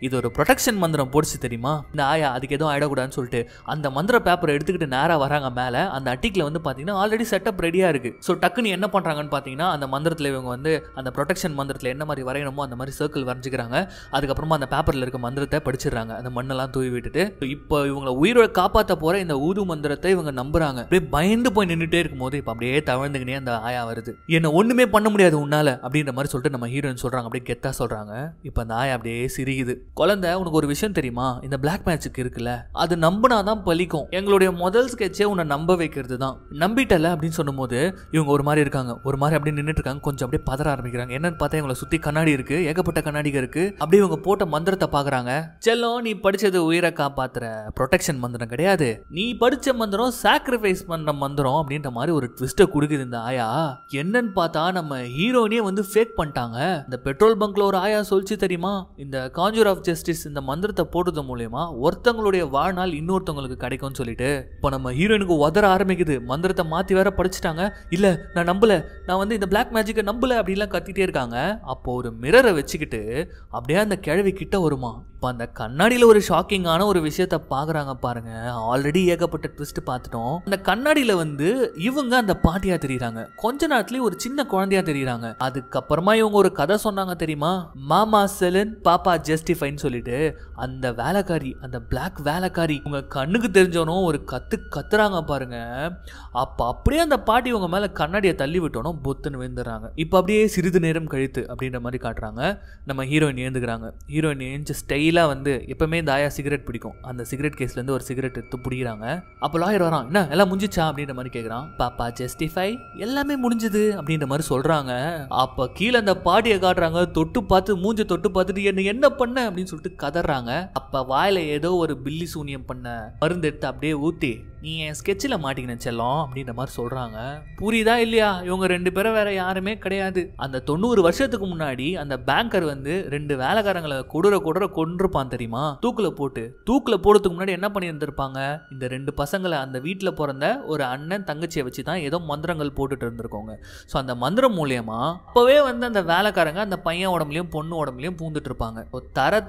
இது ஒரு ப்ரொடெக்ஷன் மந்திரம் போடுச்சு தெரியுமா இந்த ஆயா, அதுக்கு எதுவும் ஆயிடக்கூடாதுன்னு சொல்லிட்டு அந்த மந்திர பேப்பரை எடுத்துக்கிட்டு நேரா வராங்க மேல. அந்த அட்டிக்ல வந்து பாத்தீங்கன்னா ஆல்ரெடி செட்டப் ரெடியா இருக்கு. ஸோ டக்குன்னு என்ன பண்றாங்கன்னு பாத்தீங்கன்னா அந்த மந்திரத்துல இவங்க வந்து அந்த ப்ரொடெக்ஷன் மந்திரத்துல என்ன மாதிரி வரையணுமோ அந்த மாதிரி சர்க்கிள் வரைஞ்சிக்கிறாங்க. அதுக்கப்புறமா அந்த பேப்பர்ல இருக்க மந்திரத்தை படிச்சிடறாங்க, அந்த மண்ணெல்லாம் தூவி விட்டுட்டு. இப்போ இவங்களை உயிரோட காப்பாற்ற போற இந்த ஊது மந்திரத்தை இவங்க நம்புறாங்க. அப்படியே பயந்து போய் நின்றுட்டே இருக்கும்போது இப்போ அப்படியே தவழ்ந்துக்கினே அந்த ஆயா வருது. என்ன ஒண்ணுமே பண்ண முடியாது உன்னால அப்படின்ற மாதிரி சொல்லிட்டு நம்ம ஹீரோயின் சொல்றாங்க, அப்படியே கெத்தா சொல்றாங்க. இப்போ அந்த ஆயா அப்படியே சிரிக்குது. குழந்தை, உனக்கு ஒரு விஷயம் தெரியுமா, இந்த பிளாக் மேஜிக் இருக்குல்ல, அது நம்பினாதான் பலிக்கும். எங்களுடைய முதல் ஸ்கெட்சே உன்னை நம்ப வைக்கிறது தான். நம்பிட்டல அப்படின்னு சொல்லும் போது இவங்க ஒரு மாதிரி இருக்காங்க, ஒரு மாதிரி அப்படியே நின்றுட்டு இருக்காங்க. கொஞ்சம் அப்படியே பதற ஆரம்பிக்கிறாங்க. என்னன்னு பார்த்தா இவங்களை சுத்தி கண்ணாடி இருக்கு, ஏகப்பட்ட கண்ணாடிகள் இருக்கு. அப்படியே இவங்க போட்ட மந்திரத்தை பாக்குறாங்க. செல்லம், நீ படிச்சது உயிரை காப்பாத்துற ப்ரொடெக்ஷன் மந்திரம் கிடையாது, நீ படிச்ச மந்திரம் சாக்ரிஃபைஸ் பண்ற மந்திரம் அப்படின்ற மாதிரி ஒரு ட்விஸ்ட கொடுக்குது இந்த ஆயா. என்னன்னு பார்த்தா நம்ம ஹீரோயினே வந்து ஃபேக் பண்ணிட்டாங்க. இந்த பெட்ரோல் பங்க்ல ஒரு ஆயா சொல்லிச்சு தெரியுமா, இந்த கான்ஜூர் ஆஃப் ஜஸ்டிஸ் இந்த மந்திரத்தை போடுறது மூலமா ஒருத்தங்களுடைய வாழ்நாள் இன்னொருத்தவங்களுக்கு கிடைக்கும்னு சொல்லிட்டு இப்போ நம்ம ஹீரோயினுக்கு உதற ஆரம்பிக்குது. மந்திரத்தை மாத்தி வேற படிச்சுட்டாங்க. இல்ல நான் நம்பல, நான் வந்து இந்த பிளாக் மேஜிக்கை நம்பல அப்படிலாம் கத்திட்டே இருக்காங்க. அப்போ ஒரு மிரரை வச்சுக்கிட்டு அப்படியே அந்த கிழவி கிட்ட வருமா. இப்போ அந்த கண்ணாடியில் ஒரு ஷாக்கிங்கான ஒரு விஷயத்த பாக்குறாங்க பாருங்க. ஆல்ரெடி ஏகப்பட்ட ட்விஸ்ட் பார்த்துட்டோம். அந்த கண்ணாடியில் வந்து இவங்க அந்த பாட்டியா தெரியுறாங்க, கொஞ்ச நேரத்துலயே ஒரு சின்ன குழந்தையா தெரியுறாங்க. அதுக்கப்புறமா இவங்க ஒரு கதை சொன்னாங்க தெரியுமா, மாமா செலன் பாப்பா ஜஸ்டிஃபைன்னு சொல்லிட்டு. அந்த வேலைக்காரி, அந்த பிளாக் வேலைக்காரி உங்க கண்ணுக்கு தெரிஞ்சவனும் ஒரு கத்துறாங்க பாருங்க. அப்ப அப்படியே அந்த பாட்டி உங்க மேல கண்ணாடியை தள்ளி விட்டோனும் பொத்துன்னு விழுந்துறாங்க. இப்ப அப்படியே சிறிது நேரம் கழித்து அப்படின்ற மாதிரி காட்டுறாங்க. நம்ம ஹீரோயின் ஏந்துக்கிறாங்க. ஹீரோயின் ஏஞ்சு ஸ்டைலா வந்து எப்பவுமே இந்த ஆயா சிகரெட் பிடிக்கும். அந்த சிகரெட் கேஸ்ல இருந்து ஒரு சிகரெட் எடுத்து பிடிக்கிறாங்க. அப்ப லாயர் வரான், என்ன எல்லாம் முடிஞ்சிச்சா அப்படின்ற மாதிரி கேட்கறான். பாப்பா ஜஸ்டிஃபை எல்லாமே முடிஞ்சது அப்படின்ற மாதிரி சொல்றாங்க. அப்ப கீழே அந்த பாட்டியை காட்டுறாங்க. தொட்டு பார்த்து மூஞ்ச தொட்டு பார்த்துட்டு என்ன பண்ண அப்படின்னு சொல்லிட்டு கதறாங்க. அப்ப வாயில ஏதோ ஒரு பில்லி சூனியம் பண்ண மருந்து எடுத்து அப்படியே ஊத்தி, நீ என் ஸ்கெட்சில் மாட்டிக்கின செல்லம் அப்படின்ற மாதிரி சொல்றாங்க. புரியுதா இல்லையா, இவங்க 2 பேரும் வேற யாருமே கிடையாது. அந்த 90 வருஷத்துக்கு முன்னாடி அந்த பேங்கர் வந்து 2 வேலைக்காரங்களை கொண்டிருப்பான் தெரியுமா, தூக்குல போடுறதுக்கு முன்னாடி என்ன பண்ணி இருந்திருப்பாங்க, இந்த 2 பசங்களை அந்த வீட்டில் பிறந்த ஒரு அண்ணன் தங்கச்சியை வச்சு தான் ஏதோ மந்திரங்கள் போட்டுட்டு இருந்திருக்கோங்க. ஸோ அந்த மந்திரம் மூலியமா அப்பவே வந்து அந்த வேலைக்காரங்க அந்த பையன் உடம்புலையும் பொண்ணு உடம்புலையும் பூந்துட்டு இருப்பாங்க.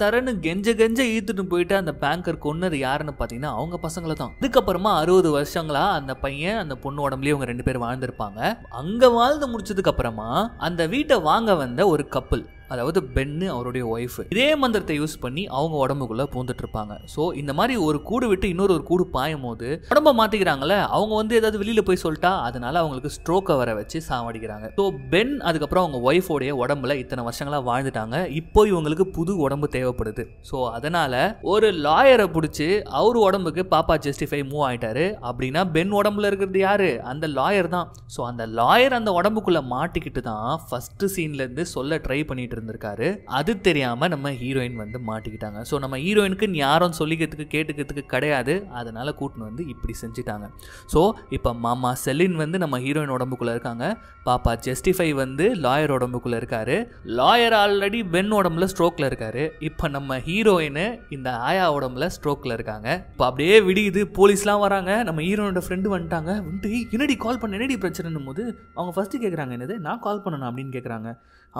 தரன்னு கெஞ்ச ஈத்துட்டு போயிட்டு அந்த பேங்கர் கொன்னது யாருன்னு பார்த்தீங்கன்னா அவங்க பசங்களை தான். அதுக்கப்புறமா 60 வருஷங்களா அந்த பையன் அந்த பொண்ணு உடம்புலயே அவங்க 2 பேர் வாழ்ந்திருப்பாங்க. அங்க வாழ்ந்து முடிச்சதுக்கு அப்புறமா அந்த வீட்டை வாங்க வந்த ஒரு கப்பல், அதாவது பென்னு அவருடைய ஒய்ஃப், இதே மந்திரத்தை யூஸ் பண்ணி அவங்க உடம்புக்குள்ள பூந்துட்டு இருப்பாங்க. ஸோ இந்த மாதிரி ஒரு கூடு விட்டு இன்னொரு கூடு பாயும் போது உடம்ப மாத்திக்கிறாங்கல்ல, அவங்க வந்து ஏதாவது வெளியில போய் சொல்லிட்டா அதனால அவங்களுக்கு ஸ்ட்ரோக்கை வர வச்சு சாவடிக்கிறாங்க. ஸோ பென் அதுக்கப்புறம் அவங்க ஒய்ஃபோடைய உடம்புல இத்தனை வருஷங்களா வாழ்ந்துட்டாங்க. இப்போ இவங்களுக்கு புது உடம்பு தேவைப்படுது. ஸோ அதனால ஒரு லாயரை பிடிச்சி அவர் உடம்புக்கு பாப்பா ஜஸ்டிஃபை மூவ் ஆயிட்டாரு. அப்படின்னா பென் உடம்புல இருக்கிறது யாரு, அந்த லாயர் தான். ஸோ அந்த லாயர் அந்த உடம்புக்குள்ள மாட்டிக்கிட்டு தான் ஃபர்ஸ்ட் சீன்ல இருந்து சொல்ல ட்ரை பண்ணிட்டு இருந்திருக்காரு. அது தெரியாம நம்ம ஹீரோயின் வந்து மாட்டிக்கிட்டாங்க. ஸோ நம்ம ஹீரோயினுக்கு யாரும் சொல்லிக்கிறதுக்கு கேட்டுக்கிறதுக்கு கிடையாது. அதனால கூட்டின்னு வந்து இப்படி செஞ்சுட்டாங்க. ஸோ இப்போ மாமா செலின் வந்து நம்ம ஹீரோயின் உடம்புக்குள்ள இருக்காங்க. பாப்பா ஜஸ்டிஃபை வந்து லாயர் உடம்புக்குள்ள இருக்காரு. லாயர் ஆல்ரெடி பென் உடம்புல ஸ்ட்ரோக்ல இருக்காரு. இப்போ நம்ம ஹீரோயின் இந்த ஆயா உடம்புல ஸ்ட்ரோக்ல இருக்காங்க. இப்போ அப்படியே விடியுது, போலீஸ்லாம் வராங்க. நம்ம ஹீரோனோட ஃப்ரெண்டு வந்துட்டாங்க. வந்துட்டு என்னடி கால் பண்ண, என்னடி பிரச்சனைன்னும் போது அவங்க ஃபர்ஸ்ட் கேட்குறாங்க, என்னது நான் கால் பண்ணணும் அப்படின்னு கேட்குறாங்க.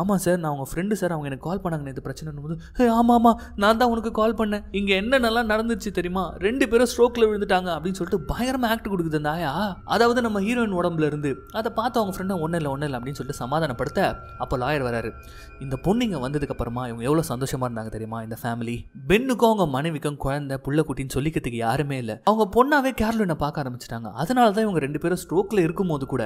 ஆமாம் சார் நான் உங்கள் ஃப்ரெண்டு சார், அவங்க எனக்கு கால் பண்ணாங்க நேற்று பிரச்சனைன்னு போது, ஆமாம் ஆமாம் நான் தான் உனக்கு கால் பண்ணேன், இங்கே என்ன நல்லா நடந்துச்சு தெரியுமா, 2 பேரும் ஸ்ட்ரோக்கில் விழுந்துட்டாங்க அப்படின்னு சொல்லிட்டு பயங்கரமாக ஆக்ட் கொடுக்குது அந்த ஆயா. அதாவது நம்ம ஹீரோயின் உடம்புல இருந்து. அதை பார்த்து அவங்க ஃப்ரெண்டை ஒன்றும் இல்லை அப்படின்னு சொல்லிட்டு சமாதானப்படுத்த அப்போ லாயர் வராரு. இந்த பொண்ணுங்க வந்ததுக்கு அப்புறமா இவங்க எவ்வளோ சந்தோஷமா இருந்தாங்க தெரியுமா இந்த ஃபேமிலி. பென்னுக்கும் அவங்க மனைவிக்கும் குழந்தை புள்ள குட்டின்னு சொல்லிக்கிறதுக்கு யாருமே இல்லை. அவங்க பொண்ணாவே கேரோலினை பார்க்க ஆரம்பிச்சிட்டாங்க. அதனால தான் இவங்க 2 பேரும் ஸ்ட்ரோக்கில் இருக்கும்போது கூட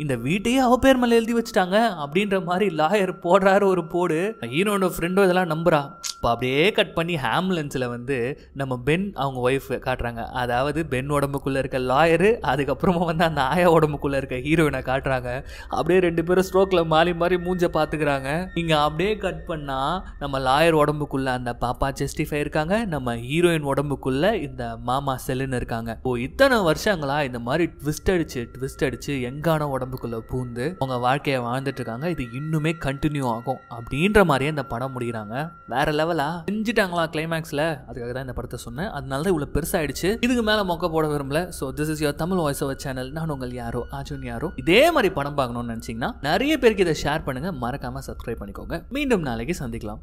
இந்த வீட்டையே அவ பேர் மேலே எழுதி வச்சுட்டாங்க அப்படின்ற மாதிரி லாயர் போடுறாரு ஒரு போடு. ஹீரோனோட ஃப்ரெண்டோ இதெல்லாம் நம்புறா. இப்போ அப்படியே கட் பண்ணி ஆம்புலன்ஸில் வந்து நம்ம பென் அவங்க ஒய்ஃப் காட்டுறாங்க. அதாவது பென் உடம்புக்குள்ளே இருக்க லாயரு, அதுக்கப்புறமா வந்து அந்த ஆயா உடம்புக்குள்ளே இருக்க ஹீரோயினை காட்டுறாங்க. அப்படியே 2 பேரும் ஸ்ட்ரோக்கில் மாறி மாறி மூஞ்ச பார்த்துக்கிறாங்க. இங்கே அப்படியே கட் பண்ணால் நம்ம லாயர் உடம்புக்குள்ளே அந்த பாப்பா ஜஸ்டிஃபை இருக்காங்க, நம்ம ஹீரோயின் உடம்புக்குள்ளே இந்த மாமா செல்லுன்னு இருக்காங்க. ஓ இத்தனை வருஷங்களா இந்த மாதிரி ட்விஸ்ட் அடிச்சு எங்கான உடம்புக்குள்ளே பூந்து அவங்க வாழ்க்கையை வாழ்ந்துட்டு இருக்காங்க. இது இன்னுமே கண்டினியூ ஆகும் அப்படின்ற மாதிரியே இந்த படம் முடிகிறாங்க. வேற லெவலா செஞ்சுட்டாங்களா கிளைமேக்ஸில். அதுக்காக தான் இந்த படத்தை சொன்னேன். அதனால தான் இவ்வளோ பெருசாகிடுச்சு. இதுக்கு மேலே மொக்க போட விரும்பல. So this is your Tamil voice over channel. நான் உங்கள் யாரோ அர்ஜுன் யாரோ. இதே மாதிரி படம் பார்க்கணும்னு நினச்சிங்கன்னா நிறைய பேருக்கு இதை ஷேர் பண்ணுங்கள். மறக்காமல் சப்ஸ்கிரைப் பண்ணிக்கோங்க. மீண்டும் நாளைக்கு சந்திக்கலாம்.